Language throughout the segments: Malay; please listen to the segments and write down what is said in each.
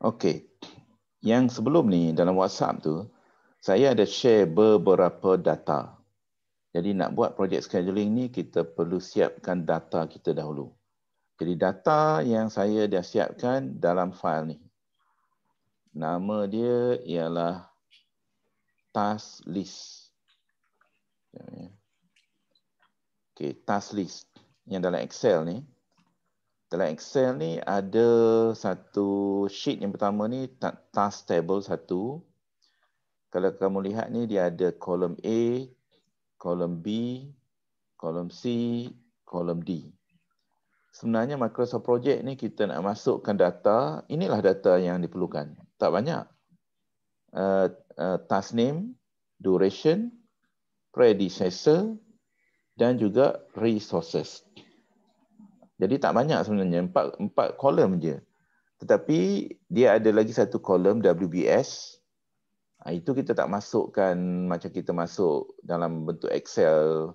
Okey. Yang sebelum ni dalam WhatsApp tu, saya ada share beberapa data. Jadi nak buat project scheduling ni, kita perlu siapkan data kita dahulu. Jadi data yang saya dah siapkan dalam file ni. Nama dia ialah task list. Okey, task list. Yang dalam Excel ni. Dalam Excel ni ada satu sheet yang pertama ni, task table 1. Kalau kamu lihat ni, dia ada kolom A, kolom B, kolom C, kolom D. Sebenarnya Microsoft Project ni kita nak masukkan data, inilah data yang diperlukan. Tak banyak. Task name, duration, predecessor dan juga resources. Jadi tak banyak sebenarnya, empat kolom je. Tetapi dia ada lagi satu kolom WBS. Itu kita tak masukkan macam kita masuk dalam bentuk Excel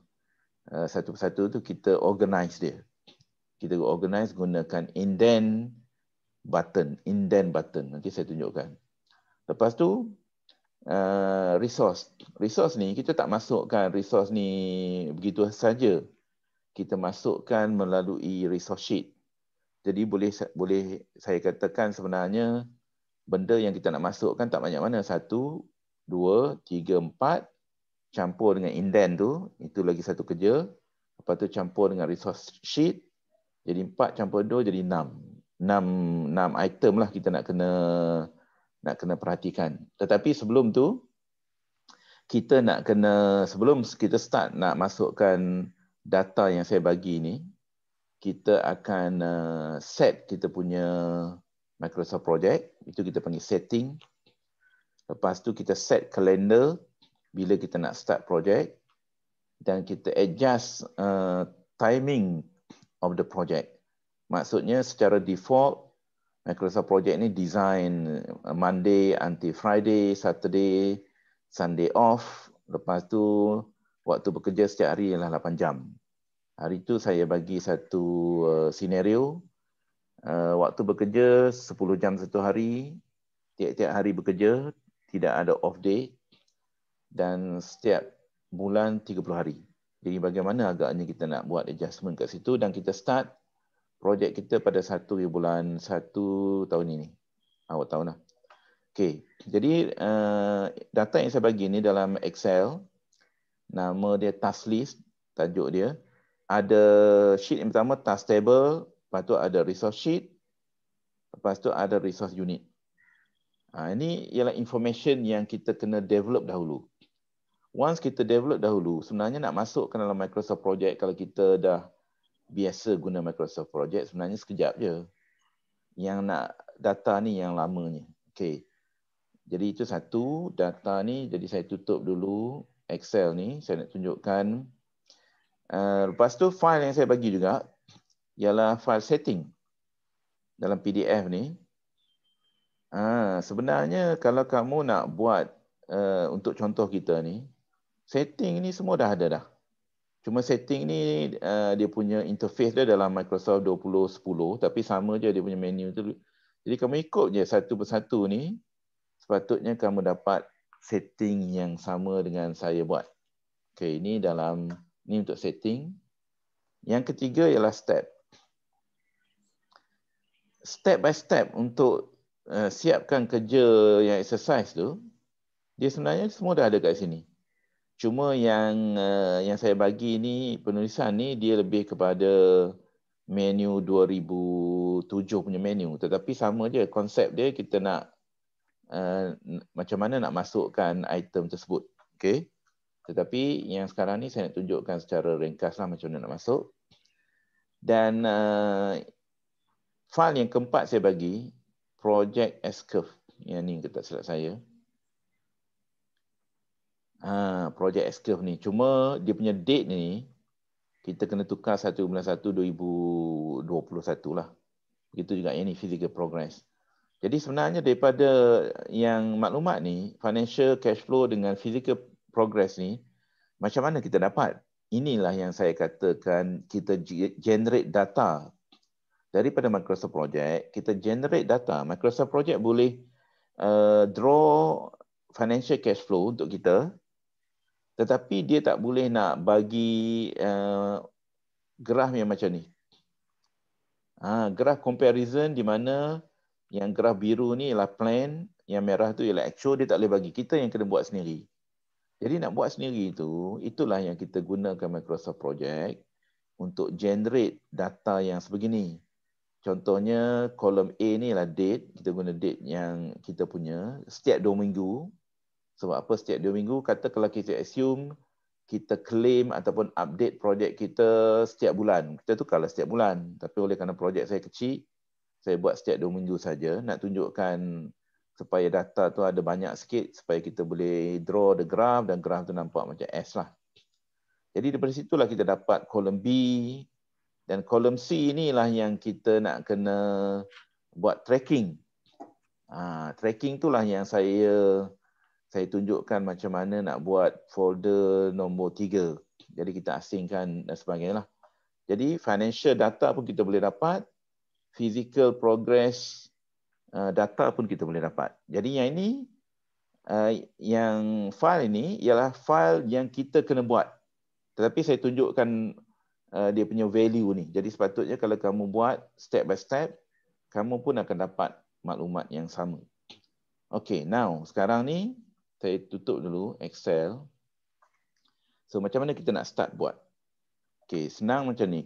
satu persatu tu, kita organize dia. Kita organize gunakan indent button. Nanti saya tunjukkan. Lepas tu resource. Resource ni kita tak masukkan resource ni begitu saja. Kita masukkan melalui resource sheet. Jadi boleh saya katakan sebenarnya benda yang kita nak masukkan tak banyak mana. 1, 2, 3, 4 campur dengan indent tu, itu lagi satu kerja. Lepas tu campur dengan resource sheet. Jadi 4 campur 2 jadi 6. 6 item lah kita nak kena perhatikan. Tetapi sebelum tu kita nak kena, sebelum kita start nak masukkan data yang saya bagi ni, kita akan set kita punya Microsoft Project. Itu kita panggil setting. Lepas tu kita set kalender bila kita nak start project. Dan kita adjust timing of the project. Maksudnya secara default, Microsoft Project ni design Monday until Friday, Saturday, Sunday off. Lepas tu waktu bekerja setiap hari ialah 8 jam. Hari tu saya bagi satu senario. Waktu bekerja 10 jam satu hari. Tiap-tiap hari bekerja, tidak ada off day. Dan setiap bulan 30 hari. Jadi bagaimana agaknya kita nak buat adjustment kat situ, dan kita start projek kita pada 1 bulan 1 tahun ini. Awal tahun lah. Okey, jadi data yang saya bagi ni dalam Excel, nama dia task list, tajuk dia. Ada sheet yang pertama, task table, lepas tu ada resource sheet, lepas tu ada resource unit. Ini ialah information yang kita kena develop dahulu. Once kita develop dahulu, sebenarnya nak masuk ke dalam Microsoft Project, kalau kita dah biasa guna Microsoft Project, sebenarnya sekejap je. Yang nak data ni yang lamanya. Okey. Jadi itu satu, data ni, jadi saya tutup dulu Excel ni, saya nak tunjukkan. Lepas tu file yang saya bagi juga, ialah file setting dalam PDF ni. Sebenarnya kalau kamu nak buat untuk contoh kita ni, setting ni semua dah ada dah. Cuma setting ni dia punya interface dia dalam Microsoft 2010, tapi sama je dia punya menu tu. Jadi kamu ikut je satu persatu ni, sepatutnya kamu dapat setting yang sama dengan saya buat. Okey, ini untuk setting. Yang ketiga ialah step. Step by step untuk siapkan kerja yang exercise tu, dia sebenarnya semua dah ada kat sini. Cuma yang saya bagi ni, penulisan ni dia lebih kepada menu 2007 punya menu. Tetapi sama je konsep dia, kita nak macam mana nak masukkan item tersebut. Okay? Tetapi yang sekarang ni saya nak tunjukkan secara ringkas lah macam mana nak masuk. Dan file yang keempat saya bagi, Project S-Curve. Yang ni tak silap saya. Project S-Curve ni. Cuma dia punya date ni, kita kena tukar 1 bulan 1 2021 lah. Begitu juga yang ni, physical progress. Jadi sebenarnya daripada yang maklumat ni, financial cash flow dengan physical progress ni, macam mana kita dapat? Inilah yang saya katakan, kita generate data Daripada Microsoft Project, kita generate data. Microsoft Project boleh draw financial cash flow untuk kita, tetapi dia tak boleh nak bagi graf yang macam ni. Graf comparison di mana yang graf biru ni ialah plan, yang merah tu ialah actual, dia tak boleh bagi. Kita yang kena buat sendiri. Jadi nak buat sendiri itu, itulah yang kita gunakan Microsoft Project untuk generate data yang sebegini. Contohnya kolom A ni ialah date, kita guna date yang kita punya setiap 2 minggu. Sebab apa setiap 2 minggu? Kata kalau kita assume kita claim ataupun update projek kita setiap bulan. Kita tukarlah setiap bulan. Tapi oleh kerana projek saya kecil, saya buat setiap 2 minggu saja. Nak tunjukkan supaya data tu ada banyak sikit, supaya kita boleh draw the graph dan graph tu nampak macam S lah. Jadi daripada situlah kita dapat kolom B dan kolom C inilah yang kita nak kena buat tracking. Tracking itulah yang saya tunjukkan macam mana nak buat folder nombor 3. Jadi kita asingkan dan sebagainya lah. Jadi financial data pun kita boleh dapat, physical progress data pun kita boleh dapat. Jadi yang ini, yang file ini ialah file yang kita kena buat. Tetapi saya tunjukkan dia punya value ni. Jadi sepatutnya kalau kamu buat step by step, kamu pun akan dapat maklumat yang sama. Okay, now sekarang ni saya tutup dulu Excel. So macam mana kita nak start buat? Okay, senang macam ni.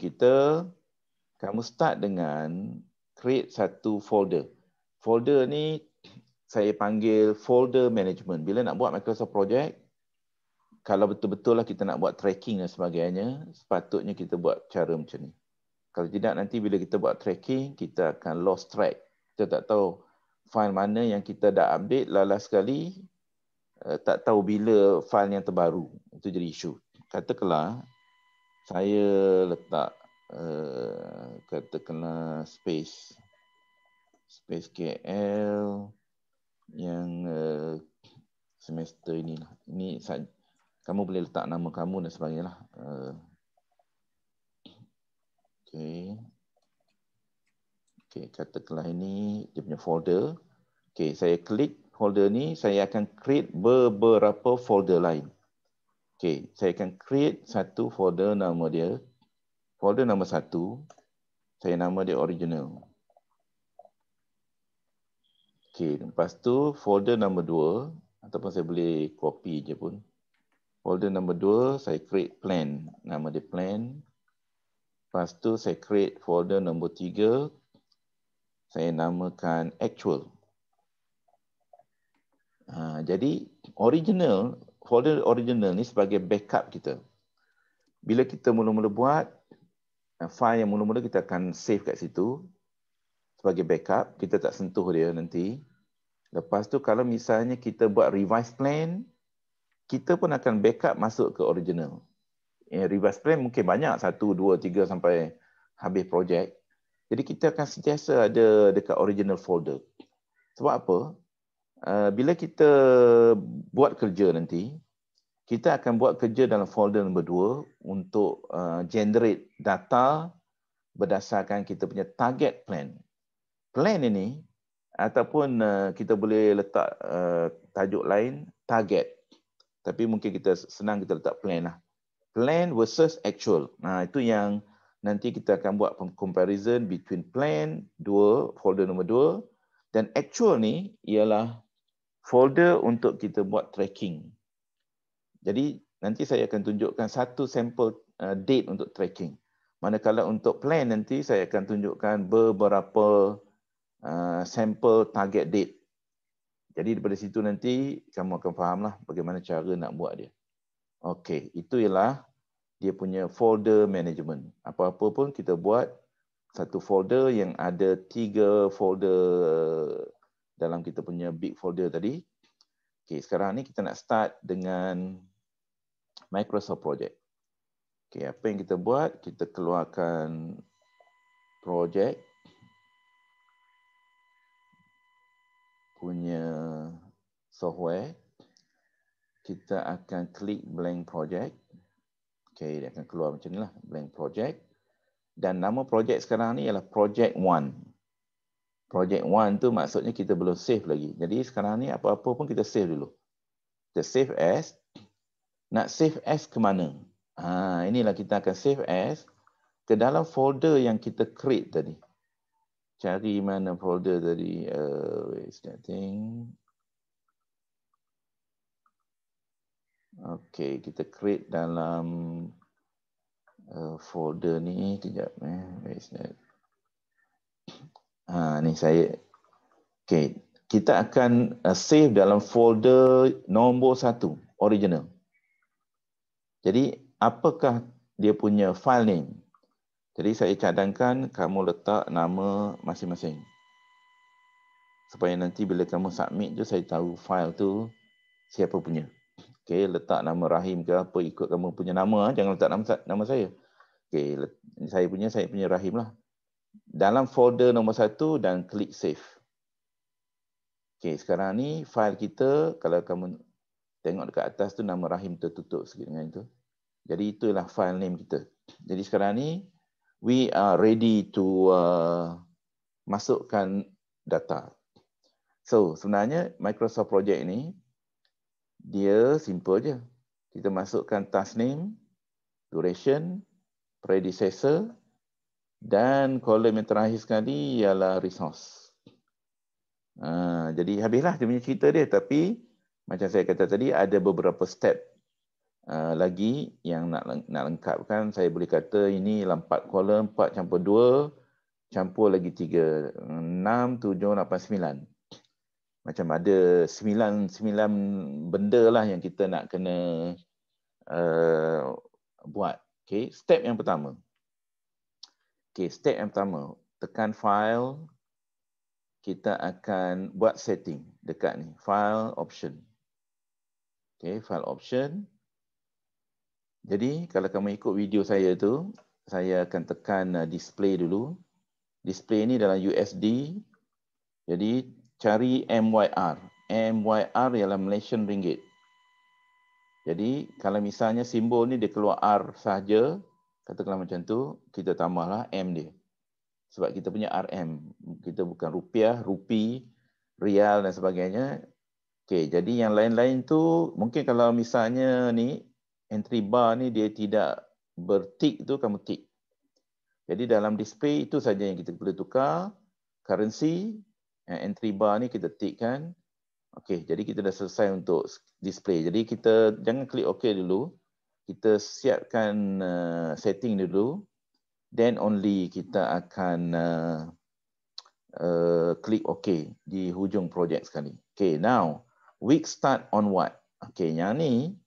Kamu start dengan create satu folder. Folder ni saya panggil folder management. Bila nak buat Microsoft Project, kalau betul-betul lah kita nak buat tracking dan sebagainya, sepatutnya kita buat cara macam ni. Kalau tidak, nanti bila kita buat tracking, kita akan lost track. Kita tak tahu file mana yang kita dah update, lalas sekali, tak tahu bila file yang terbaru. Itu jadi isu. Katakanlah saya letak katakanlah space KL yang semester inilah. Ini kamu boleh letak nama kamu dan sebagainya lah. Okay, katakanlah ini dia punya folder. Okay, saya klik folder ni, saya akan create beberapa folder lain. Okay, saya akan create satu folder nama dia. Folder nombor 1, saya nama dia original. Okay, lepas tu folder nombor 2, ataupun saya boleh copy je pun. Folder nombor 2, saya create plan. Nama dia plan. Lepas tu saya create folder nombor 3, saya namakan actual. Jadi folder original ni sebagai backup kita. Bila kita mula-mula buat, file yang mula-mula kita akan save kat situ sebagai backup. Kita tak sentuh dia nanti. Lepas tu kalau misalnya kita buat revise plan, kita pun akan backup masuk ke original. Revise plan mungkin banyak, 1, 2, 3 sampai habis projek. Jadi kita akan sentiasa ada dekat original folder. Sebab apa? Bila kita buat kerja nanti, kita akan buat kerja dalam folder nombor 2 untuk generate data berdasarkan kita punya target plan. Plan ini, ataupun kita boleh letak tajuk lain, target. Tapi mungkin kita senang kita letak plan lah. Plan versus actual. Itu yang nanti kita akan buat comparison between plan 2, folder nombor 2, dan actual ni ialah folder untuk kita buat tracking. Jadi nanti saya akan tunjukkan satu sampel date untuk tracking. Manakala untuk plan nanti saya akan tunjukkan beberapa sampel target date. Jadi daripada situ nanti kamu akan fahamlah bagaimana cara nak buat dia. Okey, itu ialah dia punya folder management. Apa-apa pun kita buat satu folder yang ada 3 folder dalam kita punya big folder tadi. Okey, sekarang ni kita nak start dengan Microsoft Project. Okey, apa yang kita buat? Kita keluarkan project punya software. Kita akan klik blank project. Okey, dia akan keluar macam inilah, blank project. Dan nama projek sekarang ni ialah Project One. Project One tu maksudnya kita belum save lagi. Jadi sekarang ni apa-apa pun kita save dulu. Kita save as. Nak save as ke mana? Inilah kita akan save as ke dalam folder yang kita create tadi. Cari mana folder tadi. Where is that thing? Okay, kita create dalam folder ni. Kejap. Where is that? Ni saya. Okay, kita akan save dalam folder nombor 1, original. Jadi, apakah dia punya file name? Jadi, saya cadangkan kamu letak nama masing-masing. Supaya nanti bila kamu submit tu, saya tahu file tu siapa punya. Okay, letak nama Rahim ke apa, ikut kamu punya nama. Jangan letak nama saya. Okay, saya punya Rahim lah. Dalam folder nombor 1 dan klik save. Okay, sekarang ni file kita, kalau kamu tengok dekat atas tu, nama Rahim tertutup sikit dengan itu. Jadi itulah file name kita. Jadi sekarang ni, we are ready to masukkan data. So, sebenarnya Microsoft Project ni, dia simple je. Kita masukkan task name, duration, predecessor, dan kolom yang terakhir sekali ialah resource. Jadi habislah dia punya cerita dia. Tapi macam saya kata tadi, ada beberapa step lagi yang nak lengkapkan. Saya boleh kata ini 4 kolom, 4 campur 2, campur lagi 3, 6, 7, 8, 9. Macam ada 9 benda lah yang kita nak kena buat. Okay, step yang pertama. Okay, step yang pertama, tekan file, kita akan buat setting dekat ni, file option. Okay, file option. Jadi, kalau kamu ikut video saya tu, saya akan tekan display dulu. Display ni dalam USD. Jadi, cari MYR. MYR ialah Malaysian Ringgit. Jadi, kalau misalnya simbol ni dia keluar R sahaja, katakanlah macam tu, kita tambahlah M dia. Sebab kita punya RM. Kita bukan rupiah, rupi, rial dan sebagainya. Okey, jadi yang lain-lain tu, mungkin kalau misalnya ni, entry bar ni dia tidak bertik tu, kamu tik. Jadi dalam display itu saja yang kita boleh tukar. Currency, entry bar ni kita tikkan. Okey, jadi kita dah selesai untuk display. Jadi kita jangan klik OK dulu. Kita siapkan setting dulu. Then only kita akan klik OK di hujung projek sekali. Okay, now week start on what? Okay, yang ni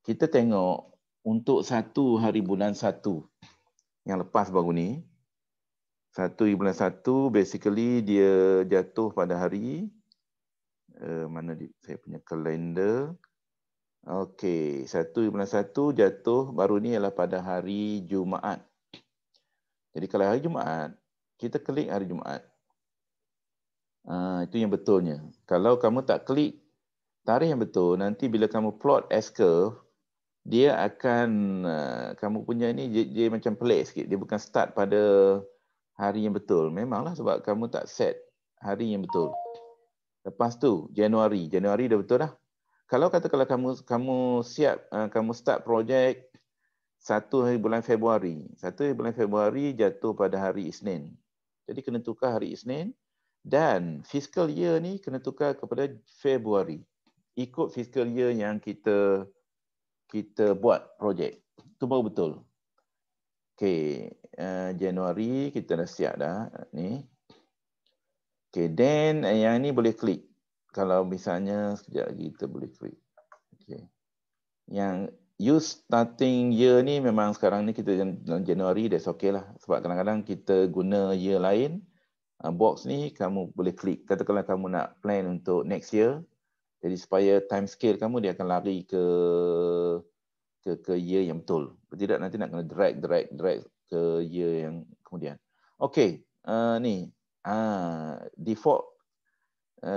kita tengok untuk 1 hari bulan 1 yang lepas baru ni. 1 hari bulan 1 basically dia jatuh pada hari mana saya punya kalender. Okay, 1 hari bulan 1 jatuh baru ni ialah pada hari Jumaat. Jadi kalau hari Jumaat, kita klik hari Jumaat. Itu yang betulnya. Kalau kamu tak klik tarikh yang betul, nanti bila kamu plot S-curve, dia akan, kamu punya ni dia macam pelik sikit. Dia bukan start pada hari yang betul. Memanglah sebab kamu tak set hari yang betul. Lepas tu, Januari. Januari dah betul dah. Kalau kamu siap, kamu start projek 1 hari bulan Februari. 1 hari bulan Februari jatuh pada hari Isnin. Jadi kena tukar hari Isnin. Dan fiscal year ni kena tukar kepada Februari. Ikut fiscal year yang kita buat projek. Itu baru betul. Okay, Januari kita dah siap dah. Ni. Okay, then yang ni boleh klik. Kalau misalnya sekejap lagi kita boleh klik. Okay. Yang use starting year ni memang sekarang ni kita dalam Januari, that's okay lah. Sebab kadang-kadang kita guna year lain. Box ni kamu boleh klik. Katakanlah kamu nak plan untuk next year. Jadi supaya time scale kamu dia akan lari ke year yang betul. Tidak nanti nak kena drag ke year yang kemudian. Okay, ni default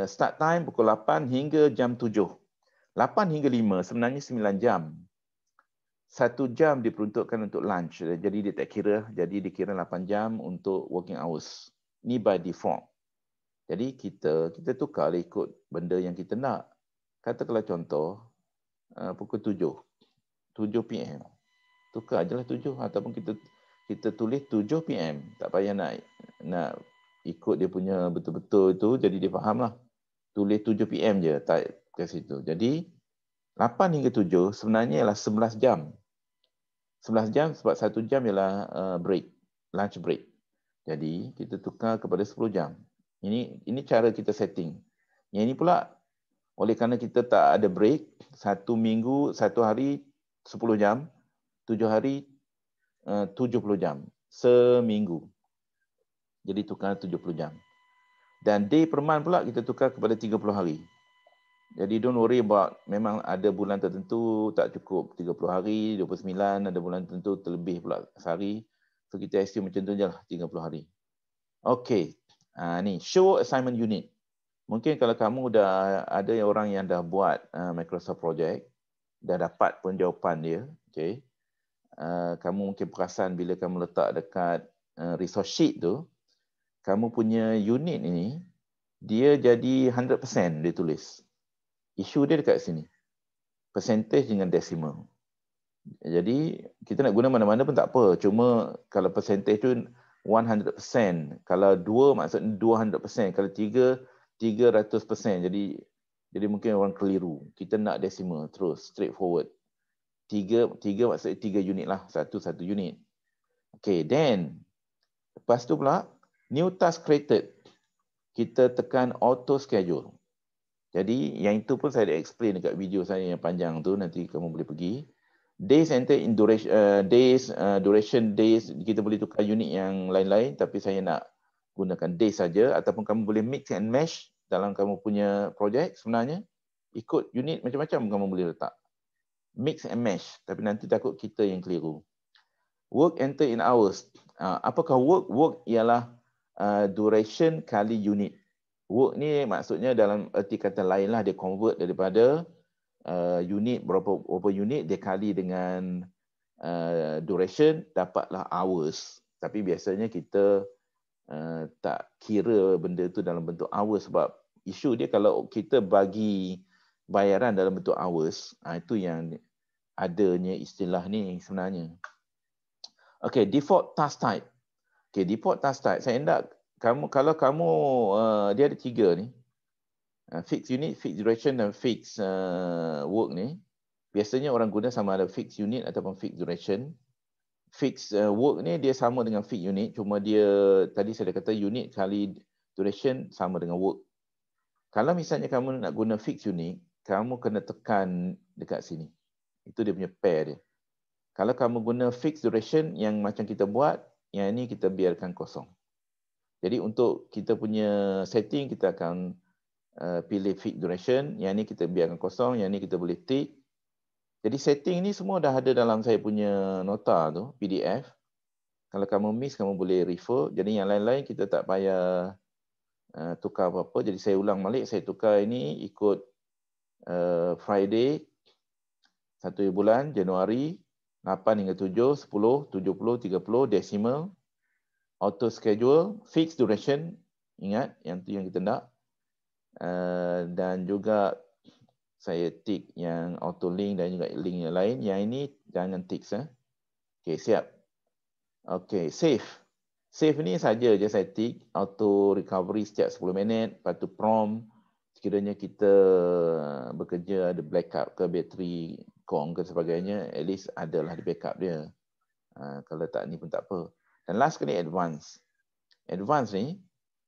start time pukul 8 hingga jam 7. 8 hingga 5 sebenarnya 9 jam. 1 jam diperuntukkan untuk lunch. Jadi dia tak kira, jadi dikira 8 jam untuk working hours. Ni by default. Jadi kita tukar ikut benda yang kita nak. Katakanlah contoh, pukul 7 PM. Tukar ajalah 7 ataupun kita tulis 7 PM. Tak payah nak ikut dia punya betul-betul itu, jadi dia fahamlah. Tulis 7 PM je, tak ke situ. Jadi 8 hingga 7 sebenarnya ialah 11 jam. 11 jam sebab 1 jam ialah break, lunch break. Jadi kita tukar kepada 10 jam. Ini cara kita setting. Yang ini pula oleh kerana kita tak ada break, 1 minggu, 1 hari 10 jam, 7 hari 70 jam seminggu. Jadi tukar 70 jam. Dan day per month pula kita tukar kepada 30 hari. Jadi don't worry about, memang ada bulan tertentu tak cukup 30 hari, 29, ada bulan tertentu terlebih pula sehari. So kita assume macam tu je lah, 30 hari. Okay, ni show assignment unit. Mungkin kalau kamu dah ada orang yang dah buat Microsoft Project, dah dapat pun jawapan dia, okay. Kamu mungkin perasan bila kamu letak dekat resource sheet tu, kamu punya unit ini, dia jadi 100% dia tulis. Isu dia dekat sini. Percentage dengan decimal. Jadi, kita nak guna mana-mana pun tak apa. Cuma kalau percentage tu 100%. Kalau 2 maksudnya 200%. Kalau 3, 300%. Jadi mungkin orang keliru. Kita nak decimal terus, straightforward. 3 maksudnya 3 unit lah. Satu unit. Okay, then lepas tu pula, new task created. Kita tekan auto schedule. Jadi yang itu pun saya dah explain dekat video saya yang panjang tu, nanti kamu boleh pergi. Days enter in duration, duration days, kita boleh tukar unit yang lain-lain, tapi saya nak gunakan days saja, ataupun kamu boleh mix and match dalam kamu punya project sebenarnya. Ikut unit macam-macam kamu boleh letak. Mix and match, tapi nanti takut kita yang keliru. Work enter in hours. Apakah work? Work ialah duration kali unit. Work ni maksudnya dalam erti kata lain lah, dia convert daripada unit, berapa unit dia kali dengan duration, dapatlah hours. Tapi biasanya kita tak kira benda tu dalam bentuk hours, sebab isu dia kalau kita bagi bayaran dalam bentuk hours, itu yang adanya istilah ni sebenarnya. Okay, default task type. Okay, default task type. Saya hendak kalau kamu dia ada 3 ni, fixed unit, fixed duration dan fixed work ni. Biasanya orang guna sama ada fixed unit ataupun fixed duration. Fixed work ni dia sama dengan fixed unit, cuma dia tadi saya dah kata unit kali duration sama dengan work. Kalau misalnya kamu nak guna fixed unit, kamu kena tekan dekat sini. Itu dia punya pair dia. Kalau kamu guna fixed duration yang macam kita buat, yang ini kita biarkan kosong. Jadi untuk kita punya setting, kita akan pilih fixed duration. Yang ini kita biarkan kosong, yang ini kita boleh tick. Jadi setting ni semua dah ada dalam saya punya nota tu, PDF. Kalau kamu miss, kamu boleh refer. Jadi yang lain-lain kita tak payah tukar apa-apa. Jadi saya ulang balik, saya tukar ini ikut Friday, 1 bulan, Januari, 8 hingga 7, 10, 70, 30, decimal, auto schedule, fixed duration, ingat yang tu yang kita nak. Dan juga saya tick yang auto link dan juga link yang lain. Yang ini jangan tick. Okay, siap. Okay, save. Save ni saja je saya tick. Auto recovery setiap 10 minit. Lepas tu prompt. Sekiranya kita bekerja ada backup ke bateri kong ke sebagainya, at least adalah di backup dia. Kalau tak ni pun tak apa. Dan last kali advance. Advance ni,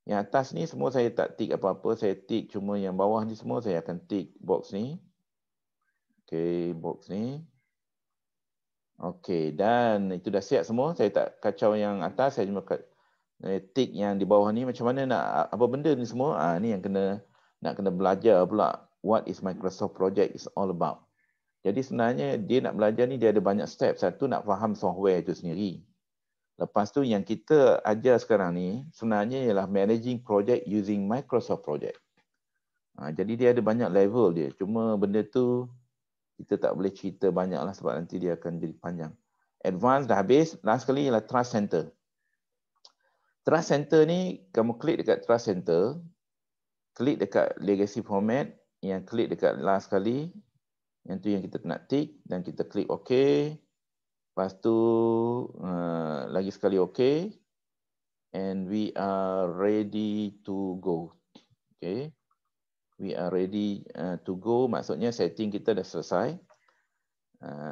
yang atas ni semua saya tak tick apa-apa. Saya tick cuma yang bawah ni semua saya akan tick box ni. Okay, box ni. Okay, dan itu dah siap semua. Saya tak kacau yang atas. Saya cuma tick yang di bawah ni. Macam mana nak, apa benda ni semua. Ni yang nak kena belajar pula. What is Microsoft Project is all about. Jadi sebenarnya dia nak belajar ni dia ada banyak step. Satu, nak faham software itu sendiri. Lepas tu yang kita ajar sekarang ni sebenarnya ialah managing project using Microsoft Project. Jadi dia ada banyak level dia. Cuma benda tu kita tak boleh cerita banyak lah sebab nanti dia akan jadi panjang. Advanced dah habis. Last sekali ialah Trust Center. Trust Center ni, kamu klik dekat Trust Center, klik dekat Legacy Format, yang klik dekat last sekali, yang tu yang kita nak tick, dan kita klik OK. Lepas tu, lagi sekali OK. And we are ready to go. Okay. We are ready to go, maksudnya setting kita dah selesai.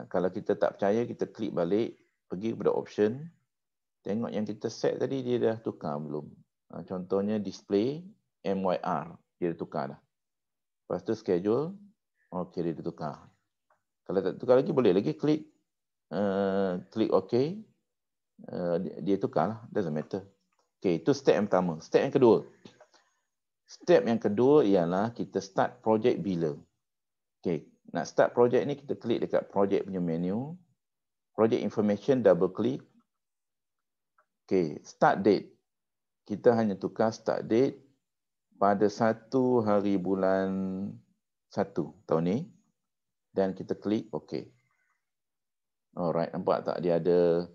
Kalau kita tak percaya, kita klik balik, pergi kepada option, tengok yang kita set tadi dia dah tukar belum. Contohnya display MYR, dia dah tukar dah. Lepas tu schedule, okey dia dah tukar. Kalau tak tukar lagi, boleh lagi klik klik OK, dia tukar lah, doesn't matter. Okey, itu step yang pertama. Step yang kedua. Step yang kedua ialah kita start project bila. Okey, nak start project ni kita klik dekat project punya menu. Project information, double click. Okey, start date. Kita hanya tukar start date pada 1 hari bulan 1 tahun ni. Dan kita klik OK. Alright, nampak tak dia ada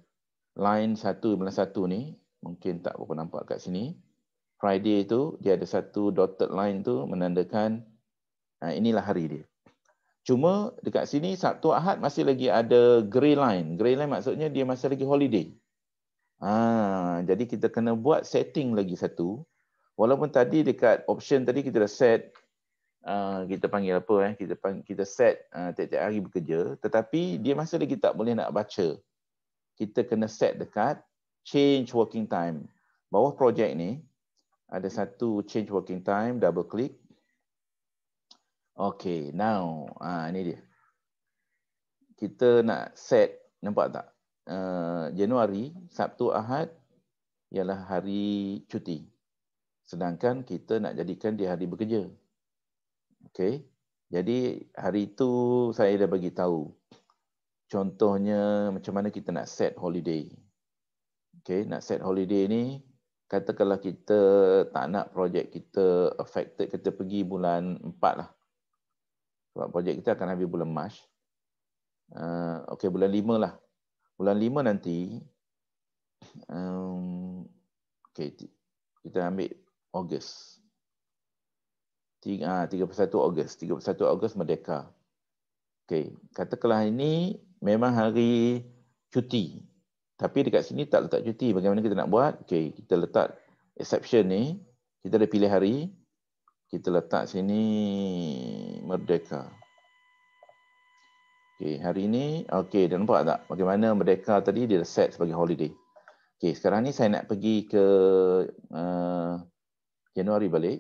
line 1 bulan 1 ni. Mungkin tak berapa nampak kat sini. Friday tu, dia ada satu dotted line tu menandakan inilah hari dia. Cuma dekat sini Sabtu Ahad masih lagi ada grey line. Grey line maksudnya dia masih lagi holiday. Jadi kita kena buat setting lagi satu. Walaupun tadi dekat option tadi kita dah set, kita panggil apa kita set tiap-tiap hari bekerja, tetapi dia masih lagi tak boleh nak baca. Kita kena set dekat change working time. Bawah projek ni ada satu change working time, double click. Okay, now ini dia. Kita nak set, nampak tak? Januari, Sabtu Ahad ialah hari cuti. Sedangkan kita nak jadikan dia hari bekerja. Okay. Jadi hari itu saya dah bagi tahu. Contohnya macam mana kita nak set holiday. Okay, nak set holiday ni, katakanlah kita tak nak projek kita affected, kita pergi bulan 4 lah. Sebab projek kita akan habis bulan Mac. Okey, bulan 5 lah. Bulan 5 nanti, okey, kita ambil Ogos. 31 Ogos. 31 Ogos Merdeka. Okey, katakanlah ini memang hari cuti. Tapi dekat sini tak letak cuti. Bagaimana kita nak buat? Okey, kita letak exception ni. Kita dah pilih hari. Kita letak sini Merdeka. Okey, hari ini, okey, dah nampak tak? Bagaimana Merdeka tadi dia set sebagai holiday. Okey, sekarang ni saya nak pergi ke Januari balik.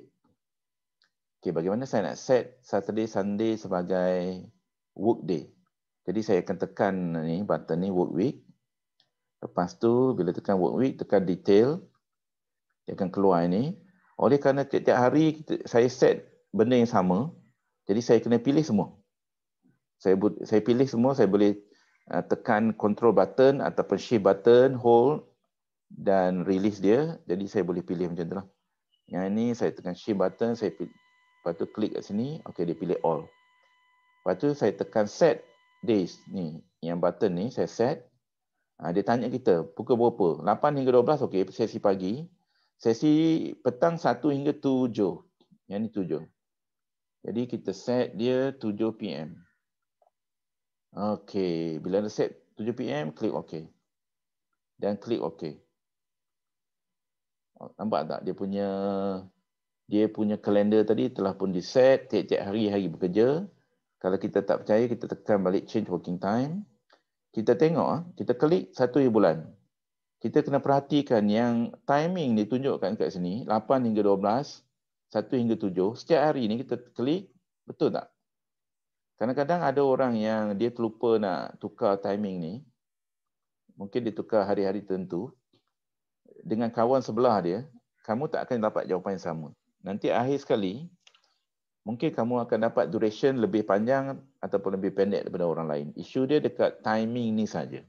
Okey, bagaimana saya nak set Saturday, Sunday sebagai workday. Jadi saya akan tekan ni, button ni, work week. Lepas tu, bila tekan work week, tekan detail. Dia akan keluar ini. Oleh kerana tiap-tiap hari saya set benda yang sama, jadi saya kena pilih semua. Saya pilih semua, saya boleh tekan control button ataupun shift button, hold dan release dia. Jadi saya boleh pilih macam tu lah. Yang ini saya tekan shift button, saya pilih. Lepas tu klik kat sini, okey dia pilih all. Lepas tu saya tekan set days ni, yang button ni saya set. Dia tanya kita pukul berapa? 8 hingga 12, okey, sesi pagi. Sesi petang 1 hingga 7. Yang ni 7. Jadi kita set dia 7 PM. Okey, bila dah set 7 PM, klik OK. Dan klik OK. Nampak tak dia punya kalender tadi telah pun di-set tiap-tiap hari bekerja. Kalau kita tak percaya, kita tekan balik change working time. Kita tengok, kita klik 1 bulan. Kita kena perhatikan yang timing ditunjukkan kat sini, 8 hingga 12, 1 hingga 7. Setiap hari ni kita klik, betul tak? Kadang-kadang ada orang yang dia terlupa nak tukar timing ni. Mungkin dia tukar hari-hari tertentu. Dengan kawan sebelah dia, kamu tak akan dapat jawapan yang sama. Nanti akhir sekali, mungkin kamu akan dapat duration lebih panjang ataupun lebih pendek daripada orang lain. Isu dia dekat timing ni saja.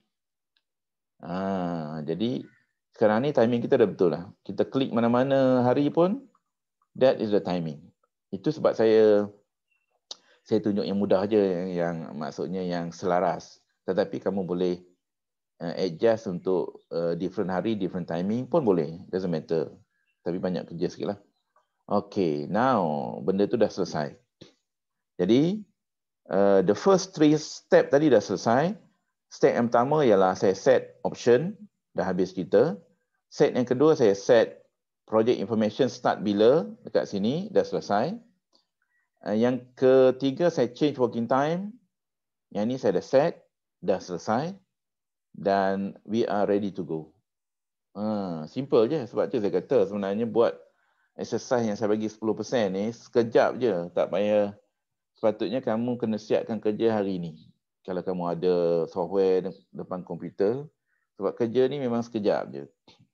Jadi sekarang ni timing kita dah betul lah. Kita klik mana-mana hari pun, that is the timing. Itu sebab saya Saya tunjuk yang mudah je, yang maksudnya yang selaras. Tetapi kamu boleh adjust untuk different hari, different timing pun boleh. Doesn't matter. Tapi banyak kerja sikit lah. Okay, now benda tu dah selesai. Jadi, the first 3 step tadi dah selesai. Step yang pertama ialah saya set option, dah habis kita. Set yang kedua saya set project information start bila, dekat sini, dah selesai. Yang ketiga saya change working time. Yang ni saya dah set, dah selesai. Dan we are ready to go. Simple je. Sebab tu saya kata sebenarnya buat exercise yang saya bagi 10% ni sekejap je. Tak payah, sepatutnya kamu kena siapkan kerja hari ni. Kalau kamu ada software depan komputer. Sebab kerja ni memang sekejap je.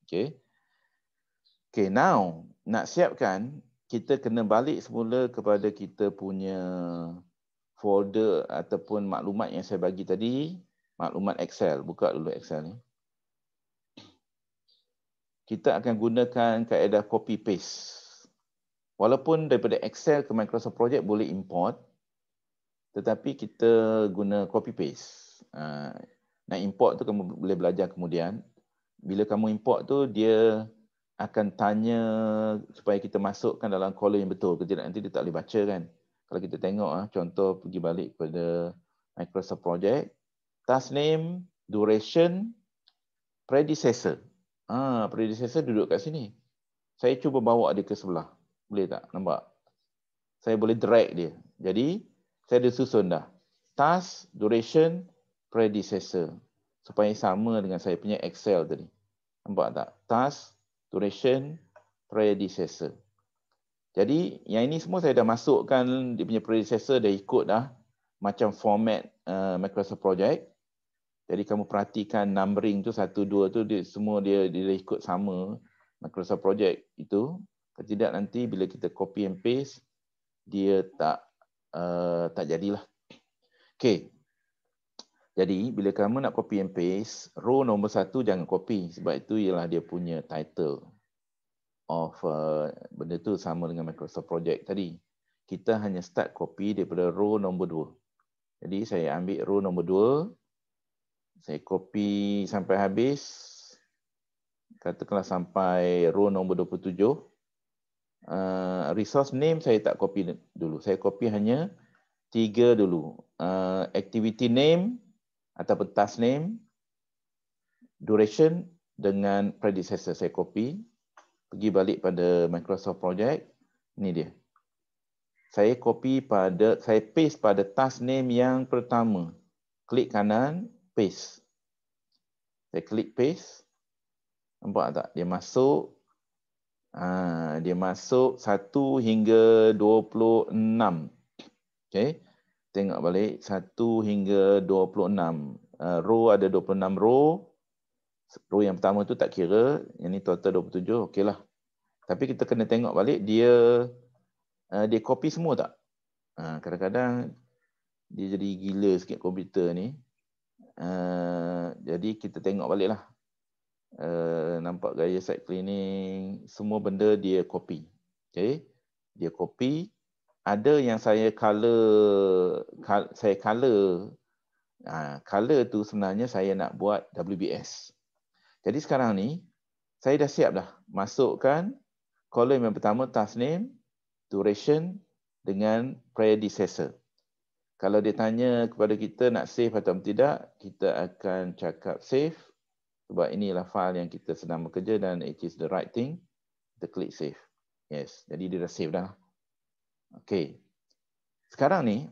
Okay. Okay, now nak siapkan, kita kena balik semula kepada kita punya folder ataupun maklumat yang saya bagi tadi. Maklumat Excel. Buka dulu Excel ni. Kita akan gunakan kaedah copy paste. Walaupun daripada Excel ke Microsoft Project boleh import, tetapi kita guna copy paste. Nak import tu kamu boleh belajar kemudian. Bila kamu import tu, dia akan tanya supaya kita masukkan dalam column yang betul. Kalau tidak, nanti dia tak boleh baca kan. Kalau kita tengok, contoh pergi balik kepada Microsoft Project, task name, duration, predecessor. Predecessor duduk kat sini. Saya cuba bawa dia ke sebelah. Boleh tak? Nampak? Saya boleh drag dia. Jadi, saya dah susun dah. Task, duration, predecessor. Supaya sama dengan saya punya Excel tadi. Nampak tak? Task, duration, predecessor. Jadi, yang ini semua saya dah masukkan dia punya predecessor, dah ikut dah. Macam format Microsoft Project. Jadi, kamu perhatikan numbering tu, 1, 2 tu, semua dia dah ikut sama Microsoft Project itu. Kalau tidak, nanti bila kita copy and paste, dia tak jadilah. Okay. Jadi, bila kamu nak copy and paste, row nombor 1 jangan copy. Sebab itu ialah dia punya title of benda tu sama dengan Microsoft Project tadi. Kita hanya start copy daripada row nombor 2. Jadi, saya ambil row nombor 2. Saya copy sampai habis. Katakanlah sampai row nombor 27. Resource name saya tak copy dulu. Saya copy hanya 3 dulu. Activity name ataupun task name, duration dengan predecessor saya copy. Pergi balik pada Microsoft Project. Ini dia. Saya paste pada task name yang pertama. Klik kanan, paste. Saya klik paste. Nampak tak? Dia masuk. Dia masuk 1 hingga 26. Okay. Tengok balik. 1 hingga 26. Row ada 26 row. Row yang pertama tu tak kira. Yang ni total 27. Okey lah. Tapi kita kena tengok balik. Dia copy semua tak? Kadang-kadang dia jadi gila sikit komputer ni. Jadi kita tengok balik lah. Nampak gaya site cleaning, semua benda dia copy. Okay. Dia copy. Ada yang saya color. Color tu sebenarnya saya nak buat WBS. Jadi sekarang ni saya dah siap dah masukkan column yang pertama, task name, duration dengan predecessor. Kalau dia tanya kepada kita nak save atau tidak, kita akan cakap save. Sebab inilah file yang kita sedang bekerja dan it is the right thing. Kita klik save. Yes, jadi dia dah save dah. Okay. Sekarang ni,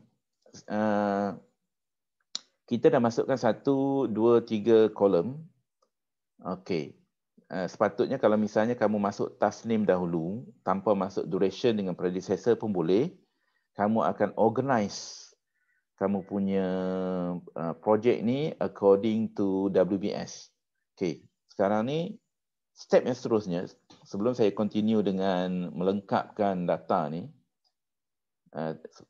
kita dah masukkan 1, 2, 3 kolom. Okay. Sepatutnya kalau misalnya kamu masuk task name dahulu, tanpa masuk duration dengan predecessor pun boleh, kamu akan organize kamu punya project ni according to WBS. Okay, sekarang ni step yang seterusnya, sebelum saya continue dengan melengkapkan data ni,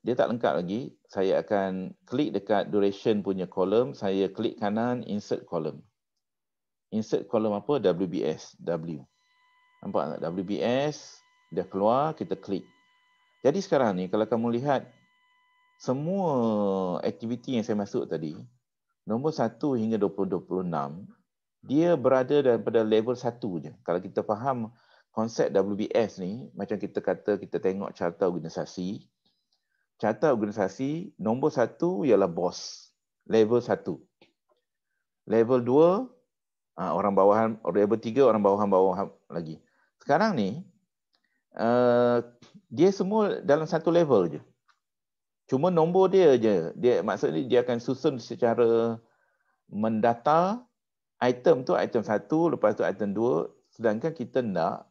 dia tak lengkap lagi, saya akan klik dekat duration punya kolom, saya klik kanan, insert column. Insert column apa? WBS, W. Nampak tak? WBS, dah keluar, kita klik. Jadi sekarang ni, kalau kamu lihat semua aktiviti yang saya masuk tadi, nombor 1 hingga 2026, dia berada daripada level 1 je. Kalau kita faham konsep WBS ni, macam kita kata kita tengok carta organisasi. Carta organisasi, nombor 1 ialah bos. Level 1. Level 2, orang bawahan. Level 3, orang bawahan-bawahan lagi. Sekarang ni, dia semua dalam satu level je. Cuma nombor dia je. Maksudnya dia akan susun secara mendata item tu item 1, lepas tu item 2. Sedangkan kita nak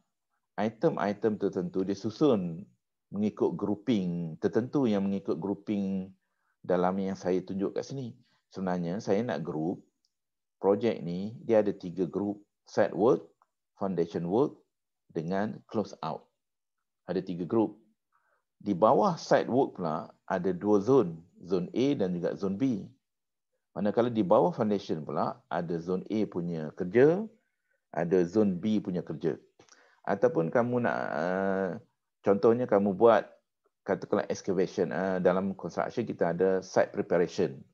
item-item tertentu dia susun mengikut grouping tertentu yang mengikut grouping dalam yang saya tunjuk kat sini. Sebenarnya saya nak group projek ni, dia ada 3 group: site work, foundation work dengan close out. Ada 3 group. Di bawah site work pula ada 2 zone, zone A dan juga zone B. Manakala di bawah foundation pula ada zone A punya kerja, ada zone B punya kerja. Ataupun kamu nak, contohnya kamu buat, katakanlah excavation, dalam construction kita ada site preparation.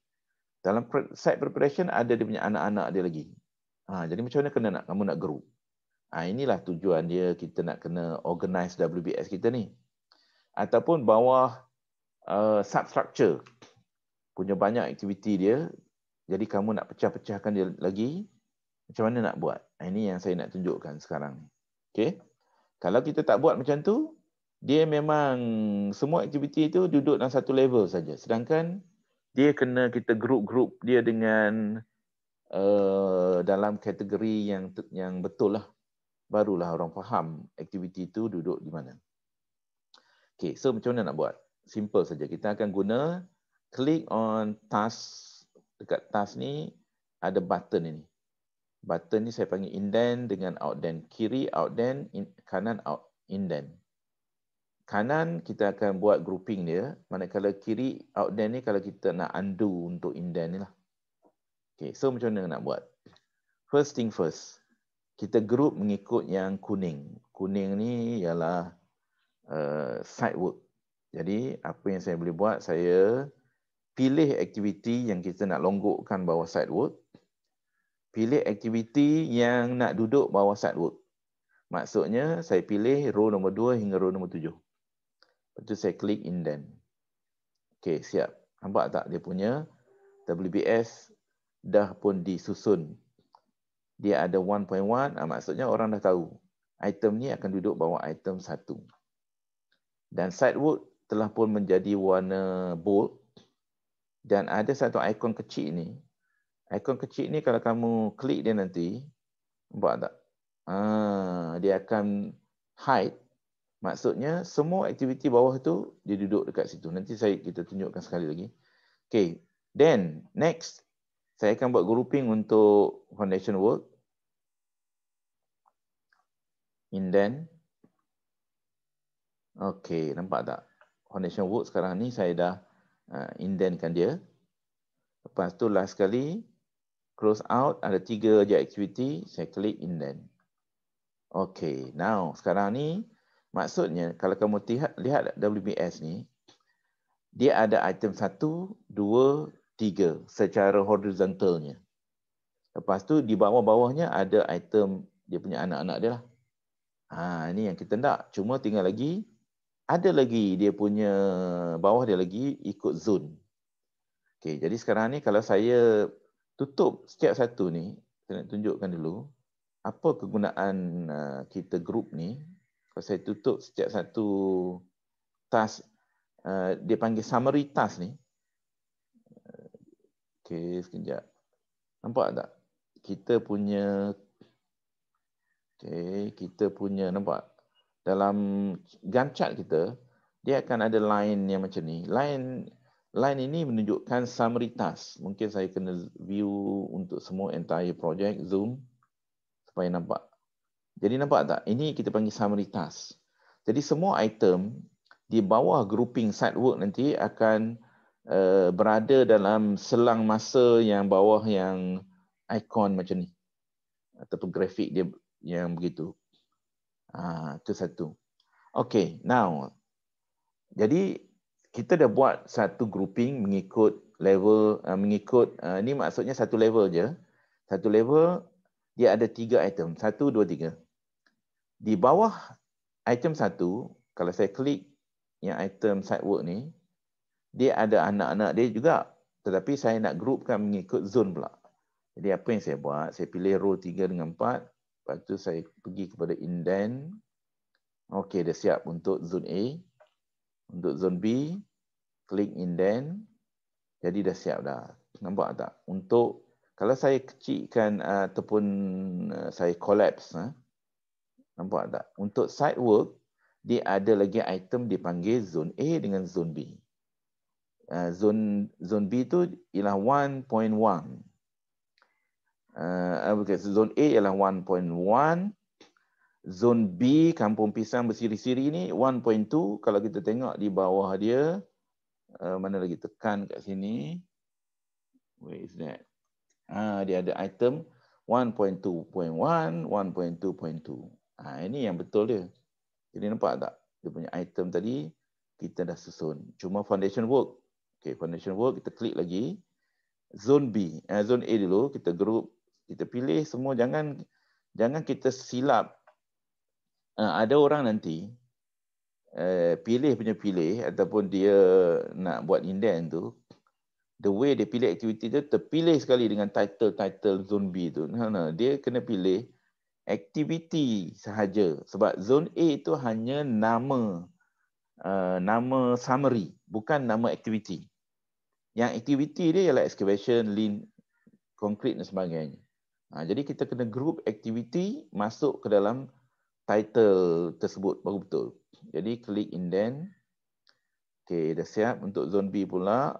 Dalam site preparation ada dia punya anak-anak dia lagi. Jadi macam mana kamu nak group? Inilah tujuan dia, kita nak kena organize WBS kita ni. Ataupun bawah substructure, punya banyak aktiviti dia, jadi kamu nak pecah-pecahkan dia lagi, macam mana nak buat? Ini yang saya nak tunjukkan sekarang. Okay? Kalau kita tak buat macam tu, dia memang semua aktiviti itu duduk dalam satu level saja. Sedangkan dia kena kita group-group dia dengan dalam kategori yang betul lah. Barulah orang faham aktiviti itu duduk di mana. Okay, so macam mana nak buat? Simple saja. Kita akan guna click on task. Dekat task ni ada button ini. Button ni saya panggil indent dengan outdent. Kiri outdent, kanan indent. Kanan kita akan buat grouping dia. Manakala kiri outdent ni kalau kita nak undo untuk indent ni lah. Okay, so macam mana nak buat? First thing first. Kita group mengikut yang kuning. Kuning ni ialah site work. Jadi apa yang saya boleh buat, saya pilih aktiviti yang kita nak longgokkan bawah site work. Pilih aktiviti yang nak duduk bawah site work. Maksudnya saya pilih row nombor 2 hingga row nombor 7. Lepas tu saya klik indent. Okey, siap. Nampak tak dia punya WBS dah pun disusun. Dia ada 1.1, maksudnya orang dah tahu. Item ni akan duduk bawah item 1. Dan site work telah pun menjadi warna bold. Dan ada satu ikon kecil ni. Ikon kecil ni kalau kamu klik dia nanti, nampak tak? Dia akan hide. Maksudnya semua aktiviti bawah tu dia duduk dekat situ. Nanti kita tunjukkan sekali lagi. Okay. Then next, saya akan buat grouping untuk foundation work. Indent. Okay, nampak tak? Foundation work sekarang ni saya dah indentkan dia. Lepas tu last sekali, close out, ada 3 je aktiviti, saya klik indent. Okay, now sekarang ni, maksudnya kalau kamu lihat WBS ni, dia ada item 1, 2, 3 secara horizontalnya. Lepas tu di bawah-bawahnya ada item dia punya anak-anak dia lah. Ini yang kita nak. Cuma tinggal lagi, ada lagi dia punya bawah dia lagi ikut zone. Okay, jadi sekarang ni kalau saya tutup setiap satu ni, saya nak tunjukkan dulu apa kegunaan kita group ni. Kalau saya tutup setiap satu task, dia panggil summary task ni. Okay, sekejap. Nampak tak? Kita punya, nampak? Dalam Gantt chart kita, dia akan ada line yang macam ni. Line ini menunjukkan summary task. Mungkin saya kena view untuk semua entire project, zoom, supaya nampak. Jadi nampak tak? Ini kita panggil summary task. Jadi semua item di bawah grouping site work nanti akan berada dalam selang masa yang bawah yang ikon macam ni. Ataupun grafik dia yang begitu. Itu satu. Okay, now. Jadi kita dah buat satu grouping mengikut level, ni maksudnya satu level je. Satu level, dia ada 3 item. 1, 2, 3. Di bawah item 1, kalau saya klik yang item site work ni, dia ada anak-anak dia juga. Tetapi saya nak groupkan mengikut zone pula. Jadi apa yang saya buat? Saya pilih row 3 dengan 4. Lepas tu saya pergi kepada indent. Okey, dah siap untuk zone A. Untuk zone B, klik indent. Jadi dah siap dah. Nampak tak? Untuk kalau saya kecilkan ataupun saya collapse, nampak tak? Untuk site work, dia ada lagi item dipanggil zone A dengan zone B. Zone B tu ialah 1.1. Zone A ialah 1.1. Zone B, kampung pisang bersiri-siri ni 1.2. Kalau kita tengok di bawah dia, mana lagi tekan kat sini. Where is that? Dia ada item 1.2.1, 1.2.2. Ini yang betul dia. Jadi nampak tak? Dia punya item tadi, kita dah susun. Cuma foundation work. Okay, foundation work, kita klik lagi. Zone B, zone A dulu, kita group. Kita pilih semua, jangan kita silap. Ada orang nanti, pilih ataupun dia nak buat indent tu, the way dia pilih aktiviti tu terpilih sekali dengan title zone B tu. Dia kena pilih aktiviti sahaja sebab zone A itu hanya nama summary, bukan nama aktiviti. Yang aktiviti dia ialah excavation, lean, concrete dan sebagainya. Jadi kita kena group aktiviti masuk ke dalam title tersebut baru betul. Jadi klik indent. Okey, dah siap untuk zone B pula.